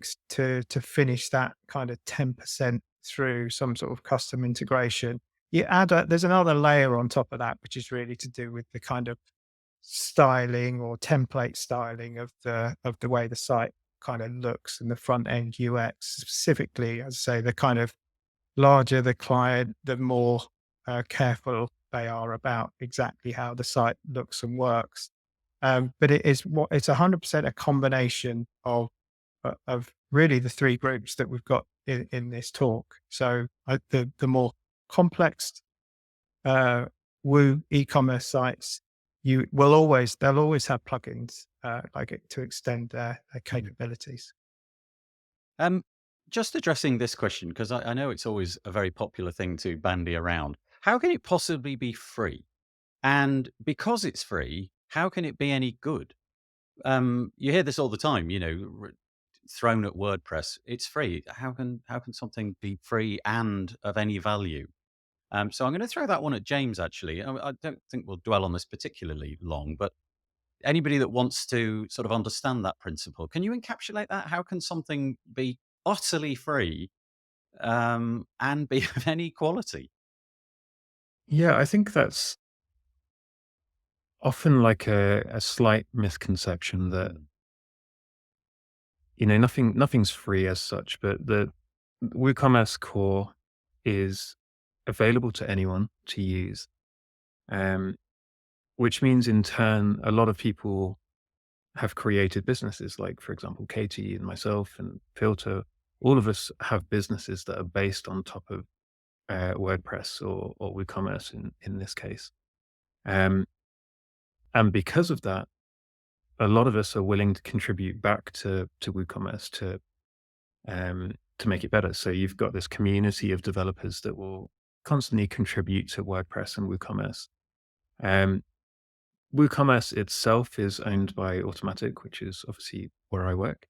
Speaker 2: finish that kind of 10% through some sort of custom integration. There's another layer on top of that, which is really to do with the kind of styling or template styling of the way the site kind of looks and the front end UX. Specifically, as I say, the kind of larger the client, the more careful they are about exactly how the site looks and works. But it's 100% a combination of really the three groups that we've got in this talk. So the more complex Woo e-commerce sites they'll always have plugins to extend their capabilities.
Speaker 1: Um, just addressing this question, because I know it's always a very popular thing to bandy around. How can it possibly be free? And because it's free, how can it be any good? You hear this all the time, thrown at WordPress. It's free. How can something be free and of any value? So I'm going to throw that one at James. Actually, I don't think we'll dwell on this particularly long, but anybody that wants to sort of understand that principle, can you encapsulate that? How can something be utterly free and be of any quality?
Speaker 4: Yeah, I think that's often like a slight misconception that, nothing's free as such, but the WooCommerce core is available to anyone to use, um, which means in turn, a lot of people have created businesses like, for example, Katie and myself and Filter. All of us have businesses that are based on top of WordPress or WooCommerce in this case. Um, and because of that, a lot of us are willing to contribute back to WooCommerce to make it better. So you've got this community of developers that will constantly contribute to WordPress and WooCommerce. Um, WooCommerce itself is owned by Automatic, which is obviously where I work.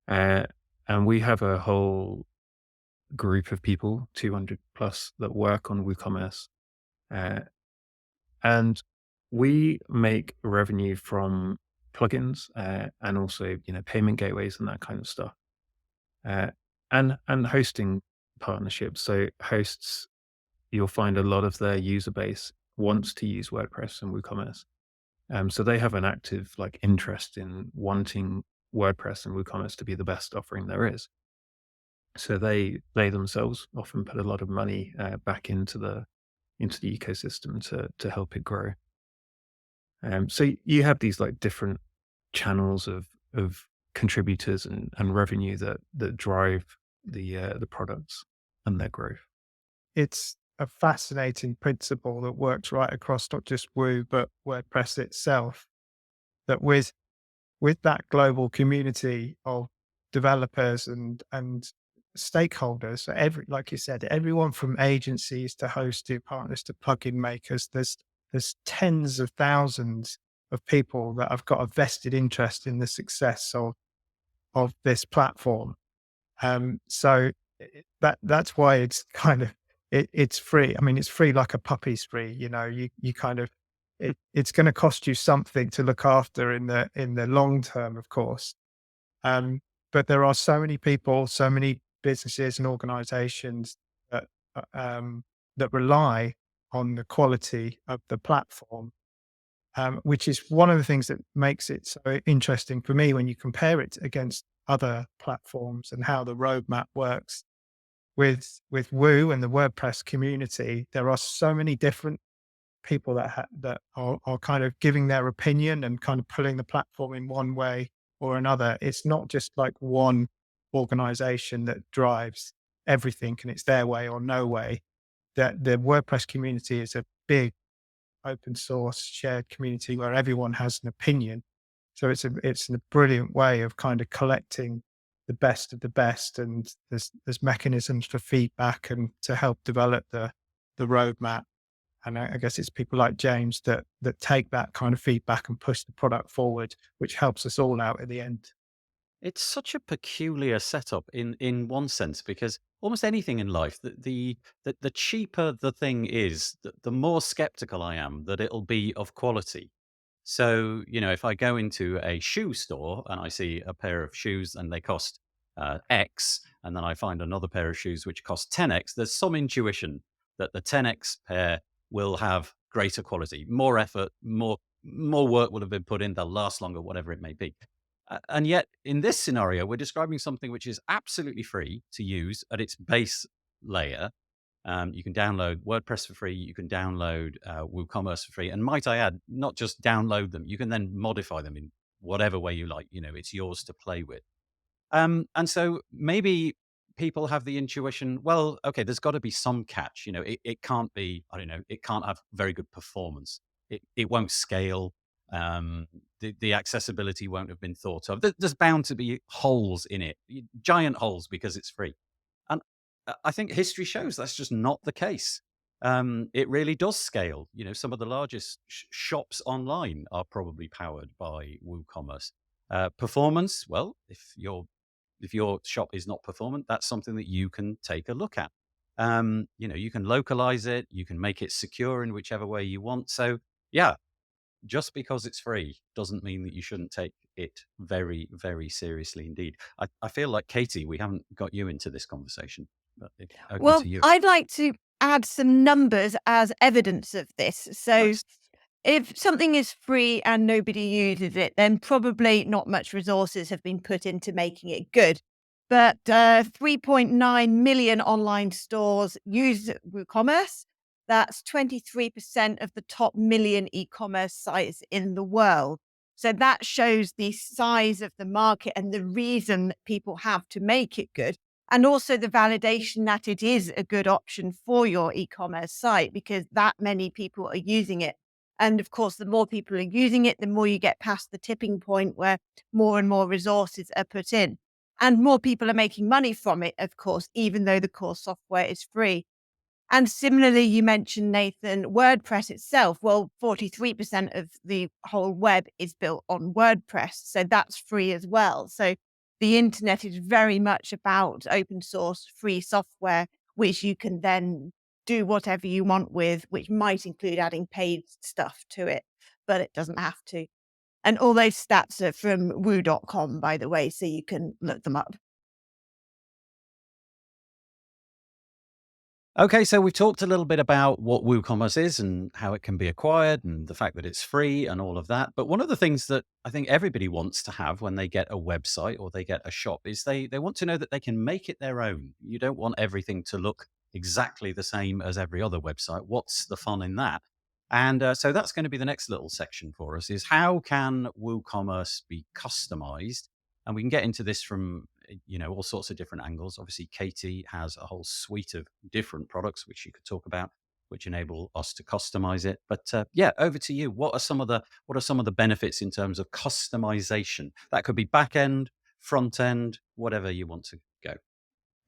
Speaker 4: Uh, and we have a whole group of people, 200 plus, that work on WooCommerce. Uh, and we make revenue from plugins and also, payment gateways and that kind of stuff. Uh, and hosting partnerships. So hosts, you'll find a lot of their user base wants to use WordPress and WooCommerce. So they have an active interest in wanting WordPress and WooCommerce to be the best offering there is. So they themselves often put a lot of money back into the ecosystem to help it grow. So you have these different channels of contributors and revenue that drive the products and their growth.
Speaker 2: It's a fascinating principle that works right across not just Woo, but WordPress itself, that with that global community of developers and stakeholders, so like you said, everyone from agencies to host to partners to plugin makers, there's tens of thousands of people that have got a vested interest in the success of this platform. So that's why it's kind of it's free. I mean, it's free like a puppy's free. You kind of it's going to cost you something to look after in the long term, of course. Um, but there are so many people, so many businesses and organizations that that rely on the quality of the platform, which is one of the things that makes it so interesting for me when you compare it against other platforms and how the roadmap works. With Woo and the WordPress community, there are so many different people that are kind of giving their opinion and kind of pulling the platform in one way or another. It's not just like one organization that drives everything and it's their way or no way. That the WordPress community is a big open source shared community where everyone has an opinion. So it's a brilliant way of kind of collecting the best of the best, and there's mechanisms for feedback and to help develop the roadmap. And I guess it's people like James that take that kind of feedback and push the product forward, which helps us all out at the end.
Speaker 1: It's such a peculiar setup in one sense, because almost anything in life, the cheaper the thing is, the more skeptical I am that it'll be of quality. So, if I go into a shoe store and I see a pair of shoes and they cost X, and then I find another pair of shoes which cost 10X, there's some intuition that the 10X pair will have greater quality, more effort, more work will have been put in, they'll last longer, whatever it may be. And yet, in this scenario, we're describing something which is absolutely free to use at its base layer. You can download WordPress for free. You can download WooCommerce for free. And might I add, not just download them, you can then modify them in whatever way you like. It's yours to play with. And so maybe people have the intuition, well, okay, there's got to be some catch. It can't be, I don't know, it can't have very good performance. it won't scale. The accessibility won't have been thought of. There's bound to be holes in it, giant holes, because it's free. And I think history shows that's just not the case. It really does scale. Some of the largest shops online are probably powered by WooCommerce. Performance, well, if your shop is not performant, that's something that you can take a look at. You can localize it, you can make it secure in whichever way you want. So yeah, just because it's free doesn't mean that you shouldn't take it very, very seriously indeed. I feel like, Katie, we haven't got you into this conversation, but open
Speaker 3: Well,
Speaker 1: to you.
Speaker 3: I'd like to add some numbers as evidence of this. So
Speaker 1: Nice.
Speaker 3: if something is free and nobody uses it, then probably not much resources have been put into making it good. But 3.9 million online stores use WooCommerce. That's 23% of the top million e-commerce sites in the world. So that shows the size of the market and the reason that people have to make it good. And also the validation that it is a good option for your e-commerce site because that many people are using it. And of course, the more people are using it, the more you get past the tipping point where more and more resources are put in. And more people are making money from it, of course, even though the core software is free. And similarly, you mentioned, Nathan, WordPress itself. Well, 43% of the whole web is built on WordPress. So that's free as well. So the internet is very much about open source free software, which you can then do whatever you want with, which might include adding paid stuff to it, but it doesn't have to. And all those stats are from woo.com, by the way, so you can look them up.
Speaker 1: Okay, so we've talked a little bit about what WooCommerce is and how it can be acquired and the fact that it's free and all of that. But one of the things that I think everybody wants to have when they get a website or they get a shop is they want to know that they can make it their own. You don't want everything to look exactly the same as every other website. What's the fun in that? And so that's going to be the next little section for us is how can WooCommerce be customized? And we can get into this from all sorts of different angles. Obviously, Katie has a whole suite of different products which you could talk about, which enable us to customize it. But yeah, over to you. What are some of the benefits in terms of customization? That could be back end, front end, whatever you want to go.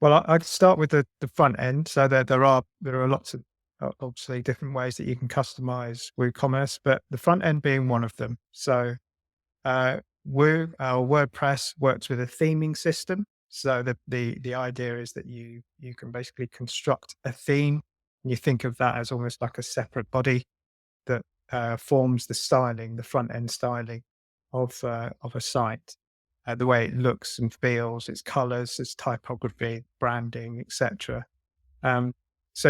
Speaker 2: Well, I'd start with the front end. So there are lots of obviously different ways that you can customize WooCommerce, but the front end being one of them. So our WordPress works with a theming system. So the idea is that you can basically construct a theme, and you think of that as almost like a separate body that forms the styling, the front end styling of a site. The way it looks and feels, its colors, its typography, branding, etc. So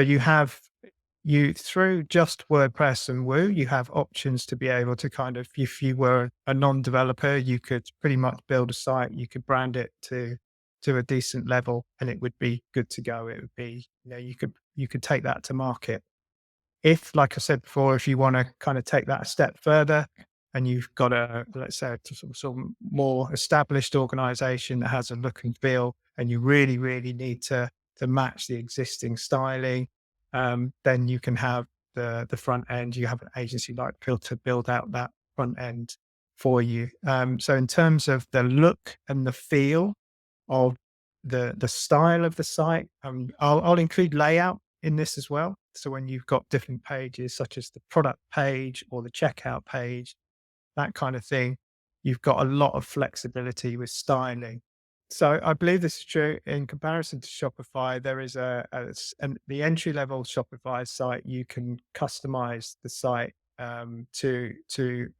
Speaker 2: you through just WordPress and Woo, you have options to be able to kind of, if you were a non-developer, you could pretty much build a site, you could brand it to a decent level, and it would be good to go. It would be, you could take that to market. If, like I said before, if you want to kind of take that a step further and you've got let's say, a sort of more established organization that has a look and feel, and you really, really need to match the existing styling, then you can have the front end. You have an agency like Filter build out that front end for you. So in terms of the look and the feel of the style of the site, I'll include layout in this as well. So when you've got different pages, such as the product page or the checkout page, that kind of thing, you've got a lot of flexibility with styling. So I believe this is true in comparison to Shopify. There is the entry level Shopify site. You can customize the site to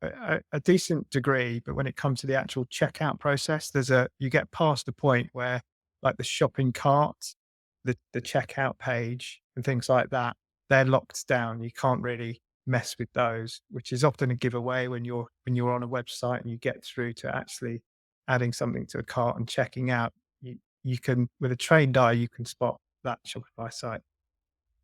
Speaker 2: a decent degree, but when it comes to the actual checkout process, you get past the point where, like the shopping cart, the checkout page, and things like that, they're locked down. You can't really mess with those, which is often a giveaway when you're on a website and you get through to actually adding something to a cart and checking out. You can, with a trained eye, you can spot that Shopify site.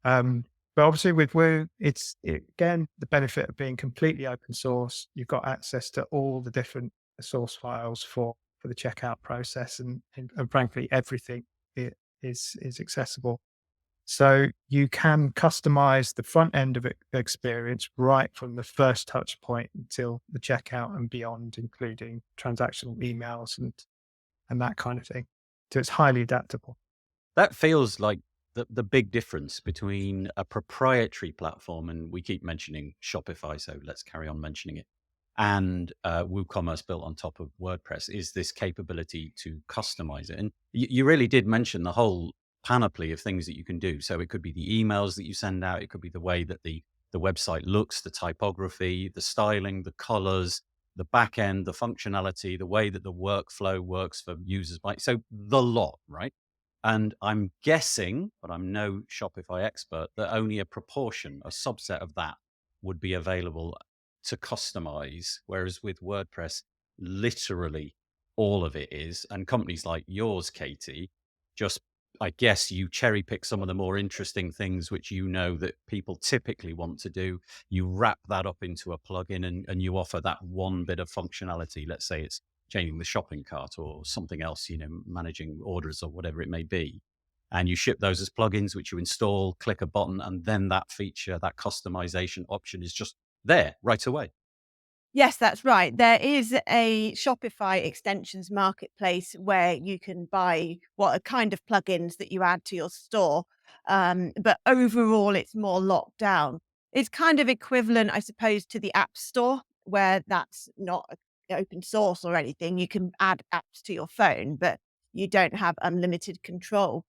Speaker 2: But obviously with Woo, again, the benefit of being completely open source. You've got access to all the different source files for the checkout process, and frankly, everything is accessible. So you can customize the front end of experience right from the first touch point until the checkout and beyond, including transactional emails and that kind of thing. So it's highly adaptable.
Speaker 1: That feels like the big difference between a proprietary platform, and we keep mentioning Shopify, so let's carry on mentioning it, and WooCommerce built on top of WordPress, is this capability to customize it. And you really did mention the whole panoply of things that you can do. So it could be the emails that you send out, it could be the way that the website looks, the typography, the styling, the colors, the back end, the functionality, the way that the workflow works for users. So the lot, right? And I'm guessing, but I'm no Shopify expert, that only a proportion, a subset of that would be available to customize. Whereas with WordPress, literally all of it is. And companies like yours, Katie, just, I guess you cherry pick some of the more interesting things which you know that people typically want to do. You wrap that up into a plugin and you offer that one bit of functionality. Let's say it's changing the shopping cart or something else, managing orders or whatever it may be. And you ship those as plugins, which you install, click a button, and then that feature, that customization option is just there right away.
Speaker 3: Yes, that's right. There is a Shopify extensions marketplace where you can buy what are kind of plugins that you add to your store. But overall, it's more locked down. It's kind of equivalent, I suppose, to the App Store, where that's not open source or anything. You can add apps to your phone, but you don't have unlimited control,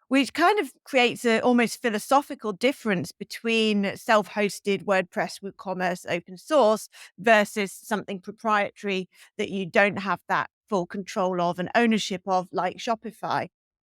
Speaker 3: which kind of creates a almost philosophical difference between self-hosted WordPress, WooCommerce, open source versus something proprietary that you don't have that full control of and ownership of, like Shopify.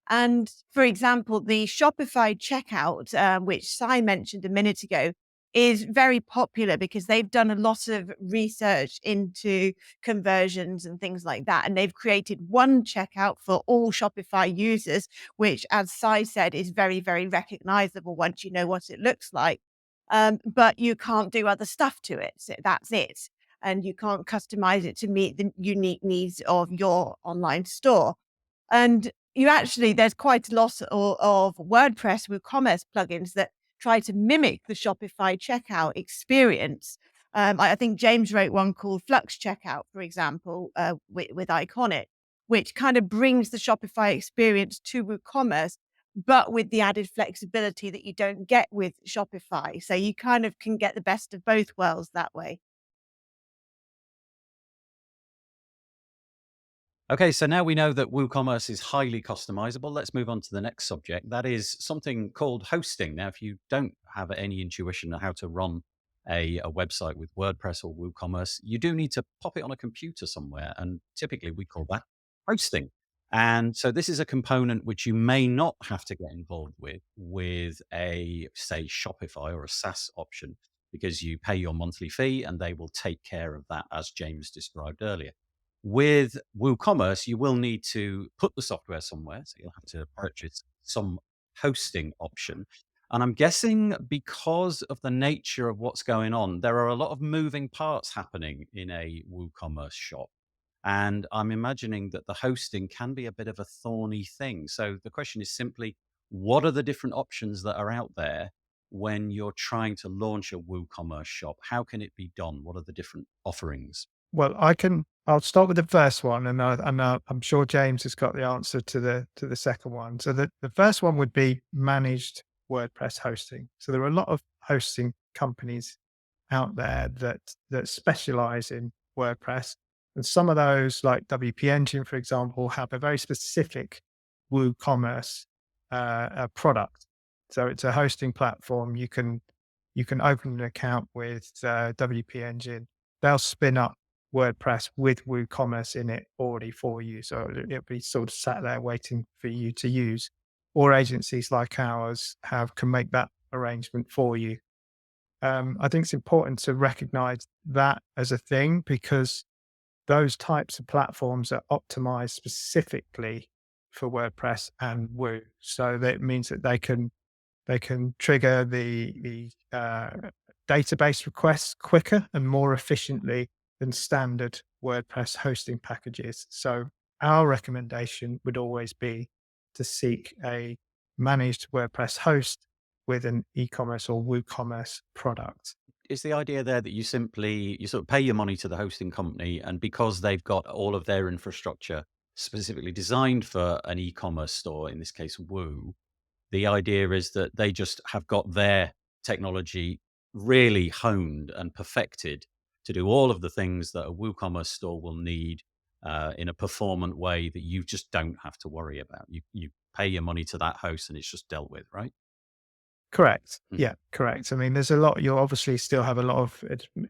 Speaker 3: And for example, the Shopify checkout, which Si mentioned a minute ago, is very popular because they've done a lot of research into conversions and things like that. And they've created one checkout for all Shopify users, which, as Si said, is very, very recognizable once you know what it looks like. But you can't do other stuff to it. So that's it. And you can't customize it to meet the unique needs of your online store. And there's quite a lot of WordPress WooCommerce plugins that try to mimic the Shopify checkout experience. I think James wrote one called Flux Checkout, for example, with Iconic, which kind of brings the Shopify experience to WooCommerce, but with the added flexibility that you don't get with Shopify. So you kind of can get the best of both worlds that way.
Speaker 1: Okay, so now we know that WooCommerce is highly customizable. Let's move on to the next subject. That is something called hosting. Now, if you don't have any intuition on how to run a website with WordPress or WooCommerce, you do need to pop it on a computer somewhere. And typically we call that hosting. And so this is a component which you may not have to get involved with a, say, Shopify or a SaaS option, because you pay your monthly fee and they will take care of that, as James described earlier. With WooCommerce, you will need to put the software somewhere. So you'll have to purchase some hosting option. And I'm guessing because of the nature of what's going on, there are a lot of moving parts happening in a WooCommerce shop. And I'm imagining that the hosting can be a bit of a thorny thing. So the question is simply, what are the different options that are out there when you're trying to launch a WooCommerce shop? How can it be done? What are the different offerings?
Speaker 2: Well, I'll start with the first one, and I'm sure James has got the answer to the second one. So the first one would be managed WordPress hosting. So there are a lot of hosting companies out there that specialize in WordPress, and some of those, like WP Engine, for example, have a very specific WooCommerce product. So it's a hosting platform. You can open an account with WP Engine. They'll spin up WordPress with WooCommerce in it already for you. So it'll be sort of sat there waiting for you to use. Or agencies like ours can make that arrangement for you. I think it's important to recognize that as a thing, because those types of platforms are optimized specifically for WordPress and Woo. So that means that they can trigger the database requests quicker and more efficiently than standard WordPress hosting packages. So our recommendation would always be to seek a managed WordPress host with an e-commerce or WooCommerce product.
Speaker 1: Is the idea there that you sort of pay your money to the hosting company, and because they've got all of their infrastructure specifically designed for an e-commerce store, in this case Woo, the idea is that they just have got their technology really honed and perfected to do all of the things that a WooCommerce store will need in a performant way that you just don't have to worry about. You pay your money to that host and it's just dealt with, right?
Speaker 2: Correct.
Speaker 1: Mhm.
Speaker 2: Yeah, correct. I mean, there's a lot. You'll obviously still have a lot of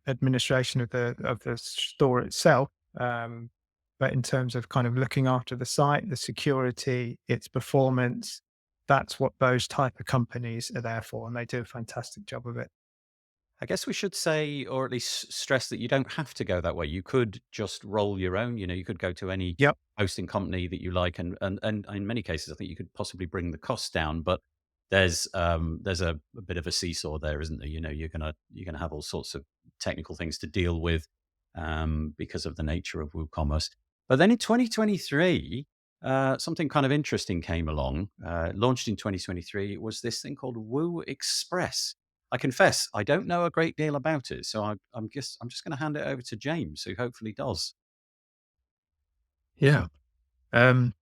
Speaker 2: administration of the store itself, but in terms of kind of looking after the site, the security, its performance, that's what those type of companies are there for, and they do a fantastic job of it.
Speaker 1: I guess we should say, or at least stress, that you don't have to go that way. You could just roll your own. You could go to any
Speaker 2: Yep.
Speaker 1: hosting company that you like, and in many cases, I think you could possibly bring the costs down. But there's a bit of a seesaw there, isn't there? You're gonna have all sorts of technical things to deal with because of the nature of WooCommerce. But then in 2023, something kind of interesting came along. Launched in 2023, it was this thing called Woo Express. I confess, I don't know a great deal about it, so I'm just going to hand it over to James, who hopefully does.
Speaker 4: Yeah. Um,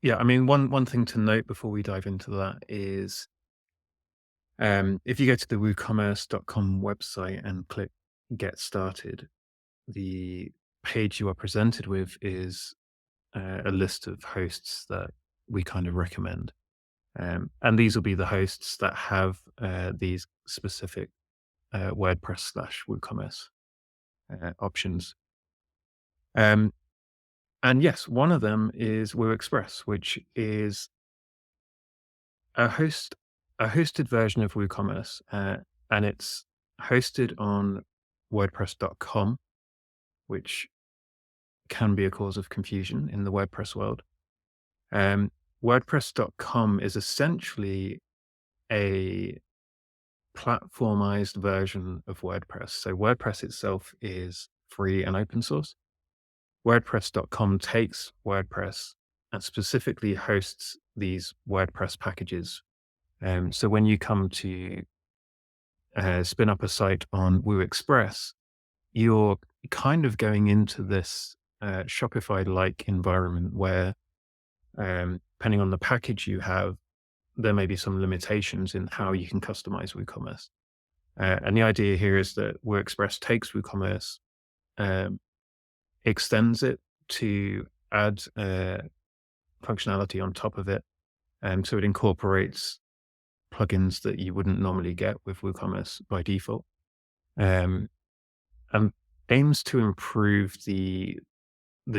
Speaker 4: yeah. I mean, one thing to note before we dive into that is if you go to the WooCommerce.com website and click Get Started, the page you are presented with is a list of hosts that we kind of recommend. And these will be the hosts that have these specific WordPress / WooCommerce options. And yes, one of them is Woo Express, which is a hosted version of WooCommerce, and it's hosted on WordPress.com, which can be a cause of confusion in the WordPress world. WordPress.com is essentially a platformized version of WordPress. So WordPress itself is free and open source. WordPress.com takes WordPress and specifically hosts these WordPress packages. So when you come to spin up a site on Woo Express, you're kind of going into this Shopify-like environment where, depending on the package you have, there may be some limitations in how you can customize WooCommerce. And the idea here is that Woo Express takes WooCommerce, extends it to add functionality on top of it. So it incorporates plugins that you wouldn't normally get with WooCommerce by default, and aims to improve the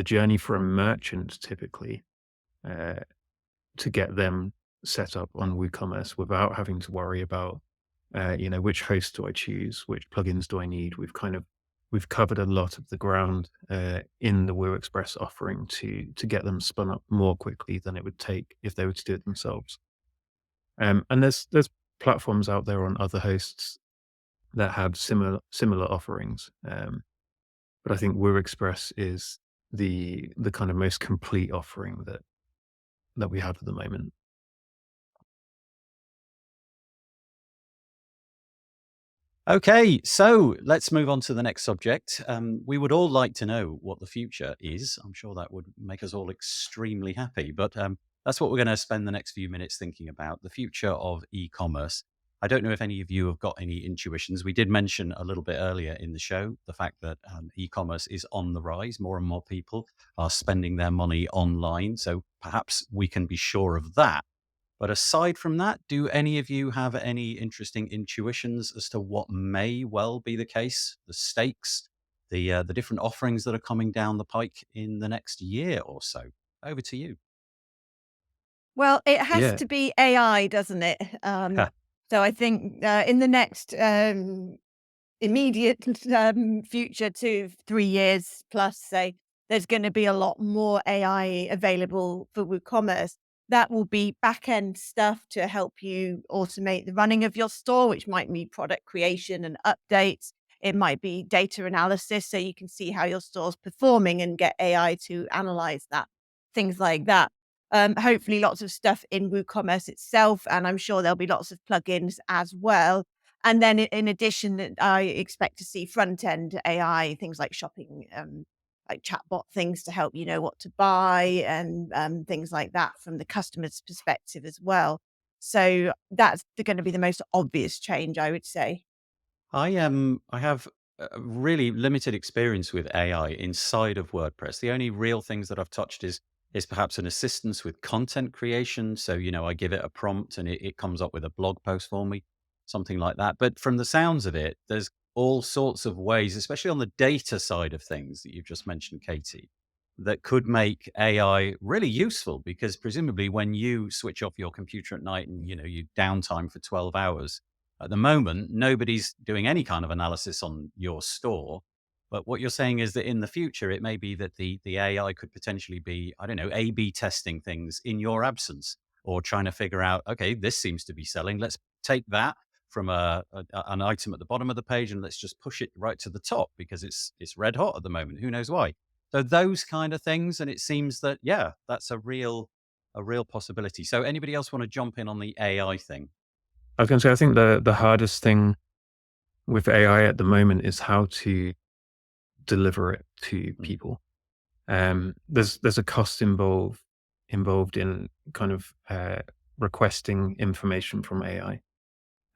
Speaker 4: journey for a merchant typically to get them set up on WooCommerce without having to worry about, which host do I choose? Which plugins do I need? We've covered a lot of the ground in the Woo Express offering to get them spun up more quickly than it would take if they were to do it themselves. And there's platforms out there on other hosts that have similar offerings. But I think Woo Express is the kind of most complete offering that we have at the moment.
Speaker 1: Okay, so let's move on to the next subject. We would all like to know what the future is. I'm sure that would make us all extremely happy, but that's what we're going to spend the next few minutes thinking about, the future of e-commerce. I don't know if any of you have got any intuitions. We did mention a little bit earlier in the show the fact that e-commerce is on the rise. More and more people are spending their money online, so perhaps we can be sure of that. But aside from that, do any of you have any interesting intuitions as to what may well be the case, the stakes, the different offerings that are coming down the pike in the next year or so? Over to you.
Speaker 3: Well, it has
Speaker 4: Yeah.
Speaker 3: to be AI, doesn't it? So I think in the next immediate future, 2-3 years plus, say, there's going to be a lot more AI available for WooCommerce. That will be back-end stuff to help you automate the running of your store, which might be product creation and updates. It might be data analysis, so you can see how your store's performing and get AI to analyze that, things like that. Hopefully lots of stuff in WooCommerce itself, and I'm sure there'll be lots of plugins as well. And then in addition, I expect to see front end AI, things like shopping, like chatbot things to help you know what to buy, and things like that from the customer's perspective as well. So that's going to be the most obvious change, I would say.
Speaker 1: I have a really limited experience with AI inside of WordPress. The only real things that I've touched is perhaps an assistance with content creation. So, I give it a prompt and it comes up with a blog post for me, something like that. But from the sounds of it, there's all sorts of ways, especially on the data side of things that you've just mentioned, Katie, that could make AI really useful, because presumably when you switch off your computer at night and you downtime for 12 hours, at the moment, nobody's doing any kind of analysis on your store. But what you're saying is that in the future, it may be that the AI could potentially be, I don't know, A/B testing things in your absence, or trying to figure out, okay, this seems to be selling. Let's take that from an item at the bottom of the page and let's just push it right to the top because it's red hot at the moment. Who knows why? So those kind of things, and it seems that that's a real possibility. So anybody else want to jump in on the AI thing?
Speaker 4: I was going to say, I think the hardest thing with AI at the moment is how to deliver it to people. There's a cost involved in kind of requesting information from AI.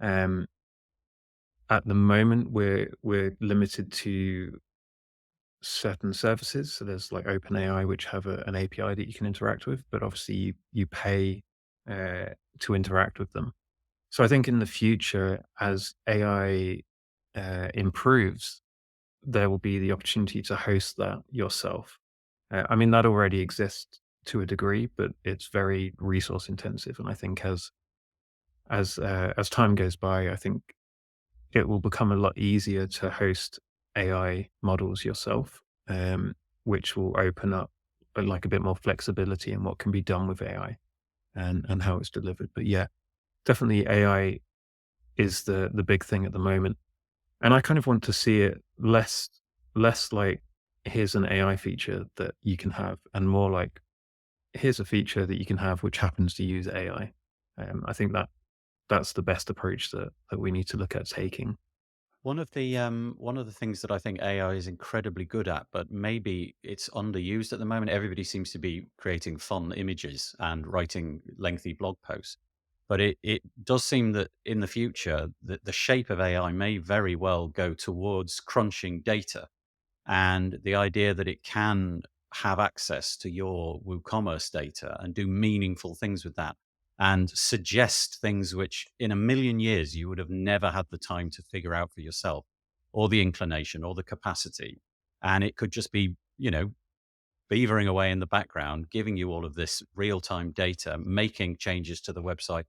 Speaker 4: At the moment, we're limited to certain services. So there's like OpenAI, which have an API that you can interact with, but obviously you pay to interact with them. So I think in the future, as AI improves, there will be the opportunity to host that yourself. I mean, that already exists to a degree, but it's very resource intensive. And I think as time goes by, I think it will become a lot easier to host AI models yourself, which will open up like a bit more flexibility in what can be done with AI and how it's delivered. But yeah, definitely AI is the big thing at the moment. And I kind of want to see it less like here's an AI feature that you can have, and more like here's a feature that you can have which happens to use AI. I think that's the best approach that we need to look at taking.
Speaker 1: One of the things that I think AI is incredibly good at, but maybe it's underused at the moment. Everybody seems to be creating fun images and writing lengthy blog posts. But it does seem that in the future, that the shape of AI may very well go towards crunching data, and the idea that it can have access to your WooCommerce data and do meaningful things with that, and suggest things which in a million years you would have never had the time to figure out for yourself, or the inclination or the capacity. And it could just be, beavering away in the background, giving you all of this real time data, making changes to the website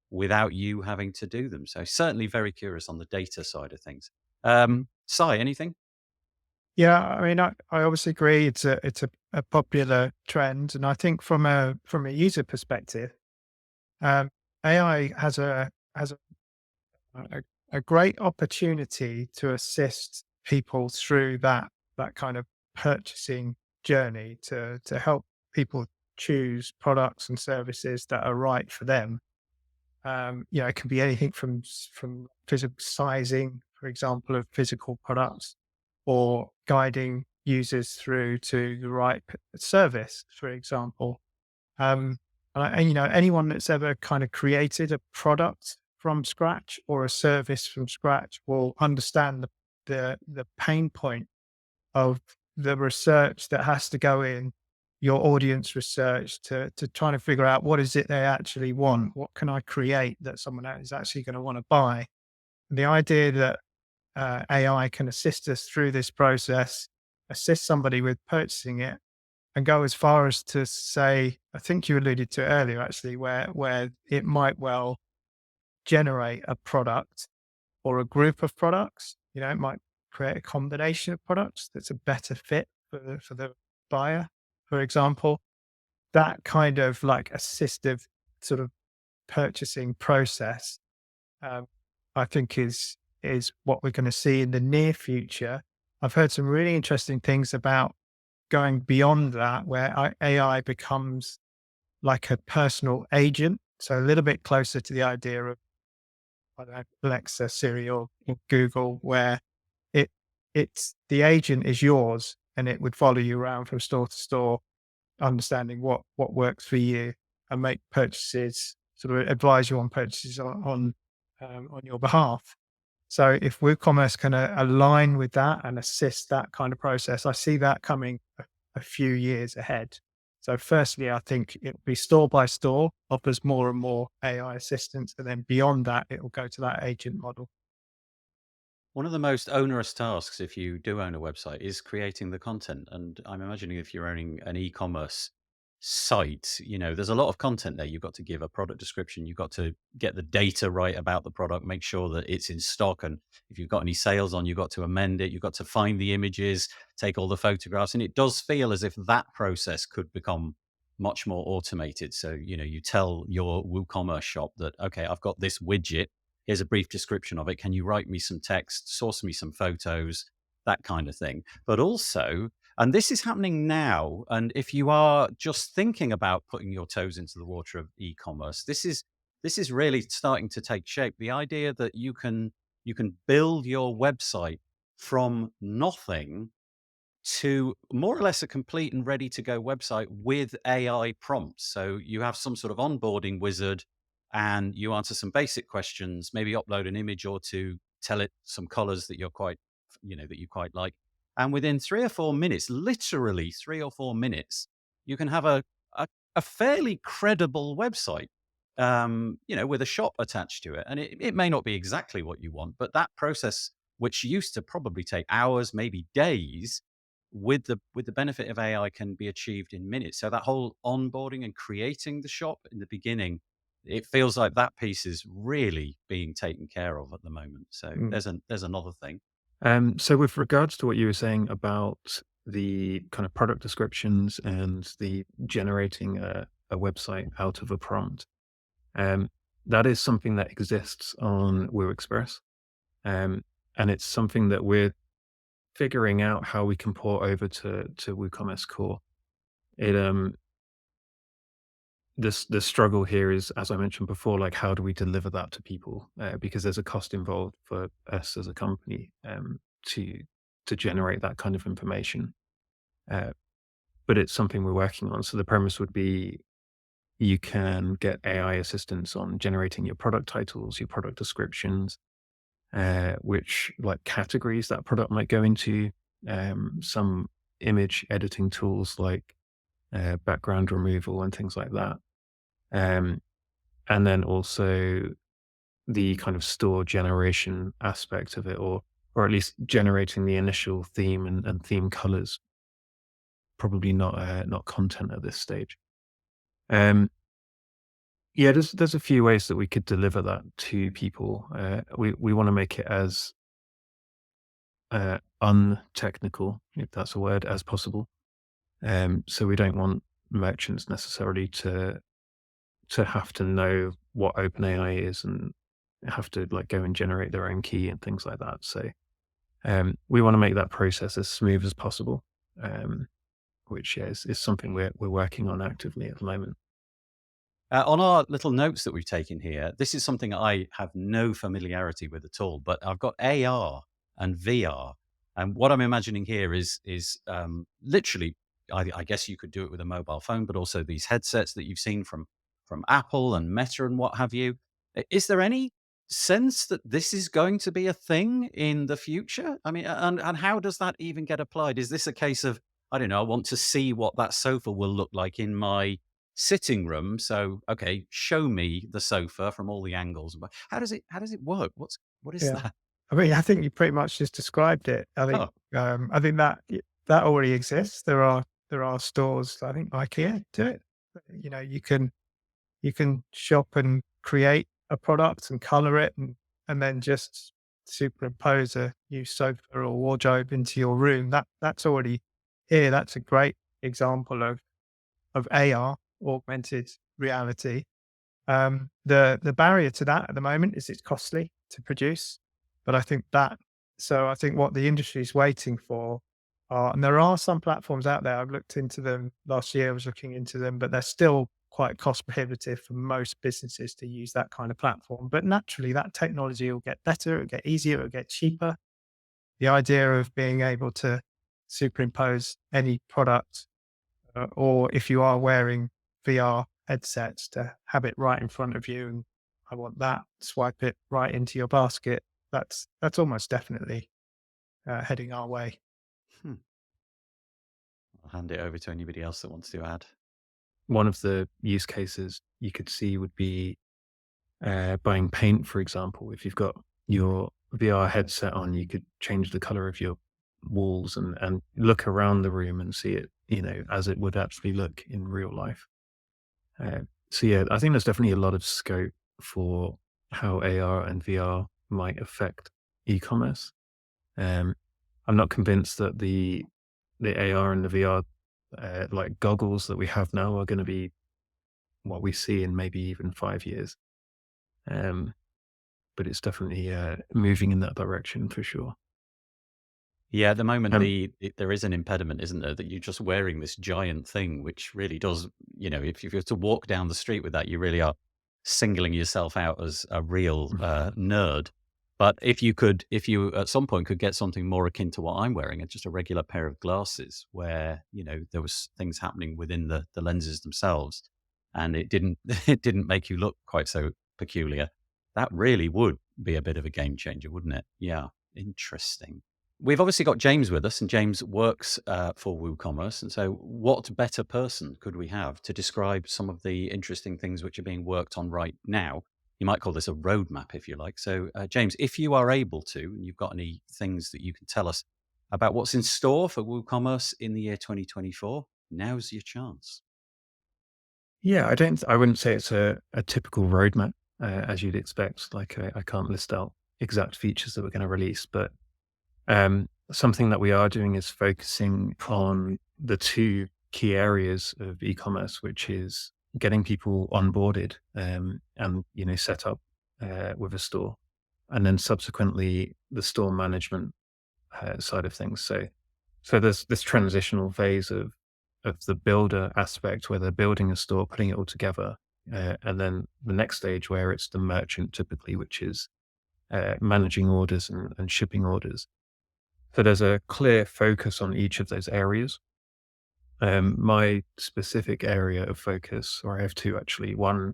Speaker 1: without you having to do them. So certainly very curious on the data side of things. Sai, anything?
Speaker 2: Yeah, I mean, I obviously agree. It's a popular trend, and I think from a user perspective, AI has a, a great opportunity to assist people through that kind of purchasing journey to help people choose products and services that are right for them. It can be anything from physical sizing, for example, of physical products, or guiding users through to the right service, for example. Anyone that's ever kind of created a product from scratch or a service from scratch will understand the pain point of the research that has to go in, your audience research, to trying to figure out what is it they actually want. What can I create that someone is actually going to want to buy? And the idea that AI can assist us through this process, assist somebody with purchasing it, and go as far as to say, I think you alluded to earlier actually, where it might well generate a product or a group of products. It might create a combination of products that's a better fit for the buyer, for example. That kind of like assistive sort of purchasing process, um, I think is what we're going to see in the near future. I've heard some really interesting things about going beyond that, where AI becomes like a personal agent. So a little bit closer to the idea of, I don't know, Alexa, Siri, or Google, where it it's the agent is yours and it would follow you around from store to store, understanding what works for you and make purchases, sort of advise you on purchases on your behalf. So if WooCommerce can align with that and assist that kind of process, I see that coming a few years ahead. So firstly, I think it'll be store by store, offers more and more AI assistance, and then beyond that, it will go to that agent model.
Speaker 1: One of the most onerous tasks, if you do own a website, is creating the content. And I'm imagining if you're owning an e-commerce site, there's a lot of content there. You've got to give a product description. You've got to get the data right about the product, make sure that it's in stock. And if you've got any sales on, you've got to amend it. You've got to find the images, take all the photographs. And it does feel as if that process could become much more automated. So, you tell your WooCommerce shop that, okay, I've got this widget. Here's a brief description of it. Can you write me some text, source me some photos, that kind of thing. But also, and this is happening now, and if you are just thinking about putting your toes into the water of e-commerce, this is really starting to take shape. The idea that you can build your website from nothing to more or less a complete and ready to go website with AI prompts. So you have some sort of onboarding wizard and you answer some basic questions, maybe upload an image or two, tell it some colors that that you quite like. And within 3 or 4 minutes, literally 3 or 4 minutes, you can have a fairly credible website, with a shop attached to it. And it may not be exactly what you want, but that process, which used to probably take hours, maybe days, with the benefit of AI can be achieved in minutes. So that whole onboarding and creating the shop in the beginning, it feels like that piece is really being taken care of at the moment. So
Speaker 2: Mm.
Speaker 1: there's another thing.
Speaker 4: So with regards to what you were saying about the kind of product descriptions and the generating a website out of a prompt, that is something that exists on WooExpress. And it's something that we're figuring out how we can port over to WooCommerce Core. It the struggle here is, as I mentioned before, like how do we deliver that to people? Because there's a cost involved for us as a company to generate that kind of information. Uh, but it's something we're working on. So the premise would be you can get AI assistance on generating your product titles, your product descriptions, which like categories that product might go into, some image editing tools like background removal and things like that. Um, and then also the kind of store generation aspect of it, or at least generating the initial theme and theme colors. Probably not content at this stage. Um, yeah, there's a few ways that we could deliver that to people. We want to make it as untechnical, if that's a word, as possible. So we don't want merchants necessarily to have to know what OpenAI is and have to like go and generate their own key and things like that. So we want to make that process as smooth as possible, which is something we're working on actively at the moment.
Speaker 1: On our little notes that we've taken here, this is something I have no familiarity with at all, but I've got AR and VR. And what I'm imagining here is literally, I guess you could do it with a mobile phone, but also these headsets that you've seen from Apple and Meta and what have you. Is there any sense that this is going to be a thing in the future? I mean, and how does that even get applied? Is this a case of, I don't know, I want to see what that sofa will look like in my sitting room. So, okay, show me the sofa from all the angles. But how does it work? What is
Speaker 2: Yeah.
Speaker 1: that?
Speaker 2: I mean, I think you pretty much just described it.
Speaker 1: Oh,
Speaker 2: I think that already exists. There are stores. I think IKEA do it. You can shop and create a product and color it, and then just superimpose a new sofa or wardrobe into your room. That's already here. That's a great example of AR, augmented reality. The barrier to that at the moment is it's costly to produce, but I think what the industry is waiting for and there are some platforms out there. I've looked into them last year. I was looking into them, but they're still quite cost prohibitive for most businesses to use that kind of platform. But naturally, that technology will get better, it'll get easier, it'll get cheaper. The idea of being able to superimpose any product, or if you are wearing VR headsets, to have it right in front of you, and I want that, swipe it right into your basket. That's almost definitely heading our way.
Speaker 1: Hmm. I'll hand it over to anybody else that wants to add.
Speaker 4: One of the use cases you could see would be buying paint, for example. If you've got your VR headset on, you could change the color of your walls and look around the room and see it, as it would actually look in real life. So yeah, I think there's definitely a lot of scope for how AR and VR might affect e-commerce. I'm not convinced that the AR and the VR like goggles that we have now are going to be what we see in maybe even 5 years. But it's definitely moving in that direction for sure.
Speaker 1: Yeah, at the moment,
Speaker 4: Um,
Speaker 1: there is an impediment, isn't there? That you're just wearing this giant thing, which really does, if you were to walk down the street with that, you really are singling yourself out as a real nerd. But if you at some point could get something more akin to what I'm wearing, just a regular pair of glasses, where there was things happening within the lenses themselves, and it didn't it didn't make you look quite so peculiar. That really would be a bit of a game changer, wouldn't it? Yeah, interesting. We've obviously got James with us, and James works for WooCommerce. And so, what better person could we have to describe some of the interesting things which are being worked on right now? You might call this a roadmap, if you like. So, James, if you are able to, and you've got any things that you can tell us about what's in store for WooCommerce in the year 2024, now's your chance.
Speaker 4: yeah, I wouldn't say it's a typical roadmap as you'd expect. Like I can't list out exact features that we're going to release, but something that we are doing is focusing on the two key areas of e-commerce, which is getting people onboarded and set up with a store, and then subsequently the store management side of things. So there's this transitional phase of the builder aspect where they're building a store, putting it all together, and then the next stage where it's the merchant typically, which is managing orders and shipping orders. So there's a clear focus on each of those areas. My specific area of focus, or I have two actually. One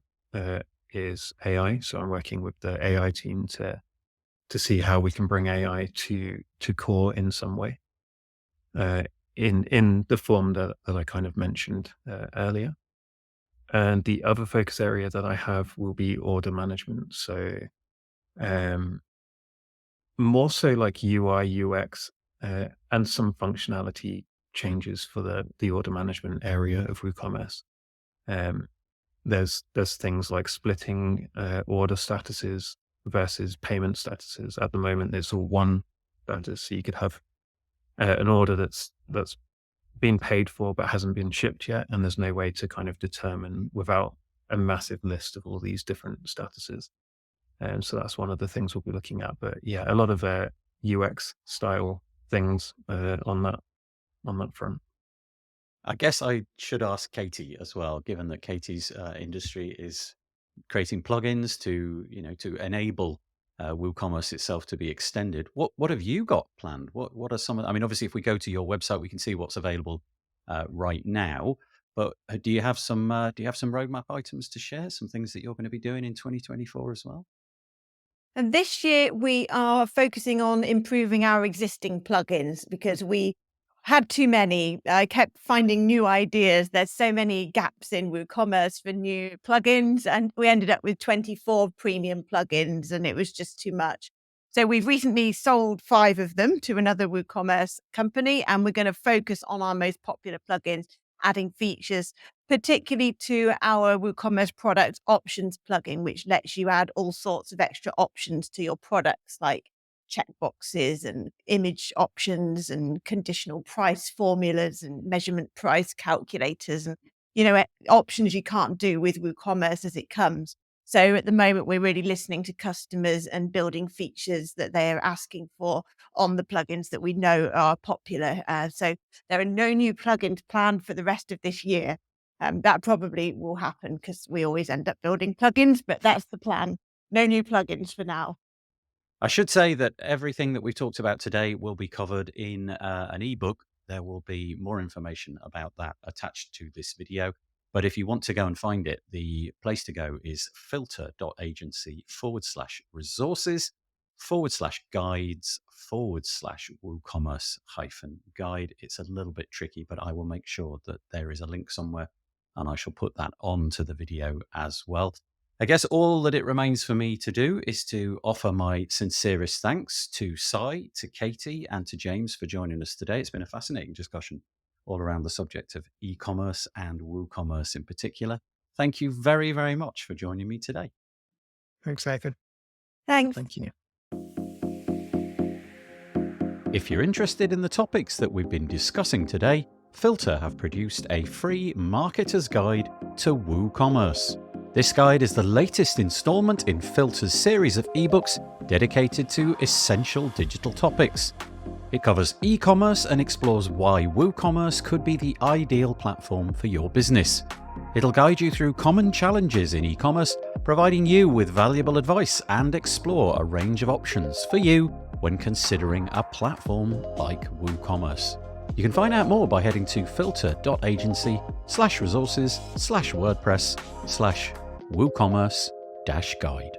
Speaker 4: is AI. So I'm working with the AI team to see how we can bring AI to core in some way, in the form that I kind of mentioned earlier. And the other focus area that I have will be order management. So um, more so like UI, UX, and some functionality changes for the order management area of WooCommerce. Um, there's things like splitting order statuses versus payment statuses. At the moment, it's all one status, so you could have an order that's been paid for but hasn't been shipped yet, and there's no way to kind of determine without a massive list of all these different statuses. And so that's one of the things we'll be looking at. But yeah, a lot of UX style things on that front.
Speaker 1: I guess I should ask Katie as well, given that Katie's industry is creating plugins to enable WooCommerce itself to be extended. What have you got planned? What are some of? I mean, obviously, if we go to your website, we can see what's available right now. But do you have some roadmap items to share? Some things that you're going to be doing in 2024 as well?
Speaker 3: And this year we are focusing on improving our existing plugins because we had too many. I kept finding new ideas. There's so many gaps in WooCommerce for new plugins, and we ended up with 24 premium plugins, and it was just too much. So we've recently sold 5 of them to another WooCommerce company, and we're going to focus on our most popular plugins, adding features particularly to our WooCommerce product options plugin, which lets you add all sorts of extra options to your products, like checkboxes and image options and conditional price formulas and measurement price calculators and options you can't do with WooCommerce as it comes. So at the moment, we're really listening to customers and building features that they are asking for on the plugins that we know are popular. So there are no new plugins planned for the rest of this year. That probably will happen because we always end up building plugins, but that's the plan. No new plugins for now.
Speaker 1: I should say that everything that we've talked about today will be covered in an ebook. There will be more information about that attached to this video. But if you want to go and find it, the place to go is filter.agency/resources/guides/WooCommerce-guide. It's a little bit tricky, but I will make sure that there is a link somewhere and I shall put that onto the video as well. I guess all that it remains for me to do is to offer my sincerest thanks to Sai, to Katie, and to James for joining us today. It's been a fascinating discussion all around the subject of e-commerce and WooCommerce in particular. Thank you very, very much for joining me today.
Speaker 2: Thanks, Nathan.
Speaker 3: Thanks.
Speaker 4: Thank you.
Speaker 1: If you're interested in the topics that we've been discussing today, Filter have produced a free marketer's guide to WooCommerce. This guide is the latest installment in Filter's series of ebooks dedicated to essential digital topics. It covers e-commerce and explores why WooCommerce could be the ideal platform for your business. It'll guide you through common challenges in e-commerce, providing you with valuable advice and explore a range of options for you when considering a platform like WooCommerce. You can find out more by heading to filter.agency/resources/WordPress/WooCommerce-guide.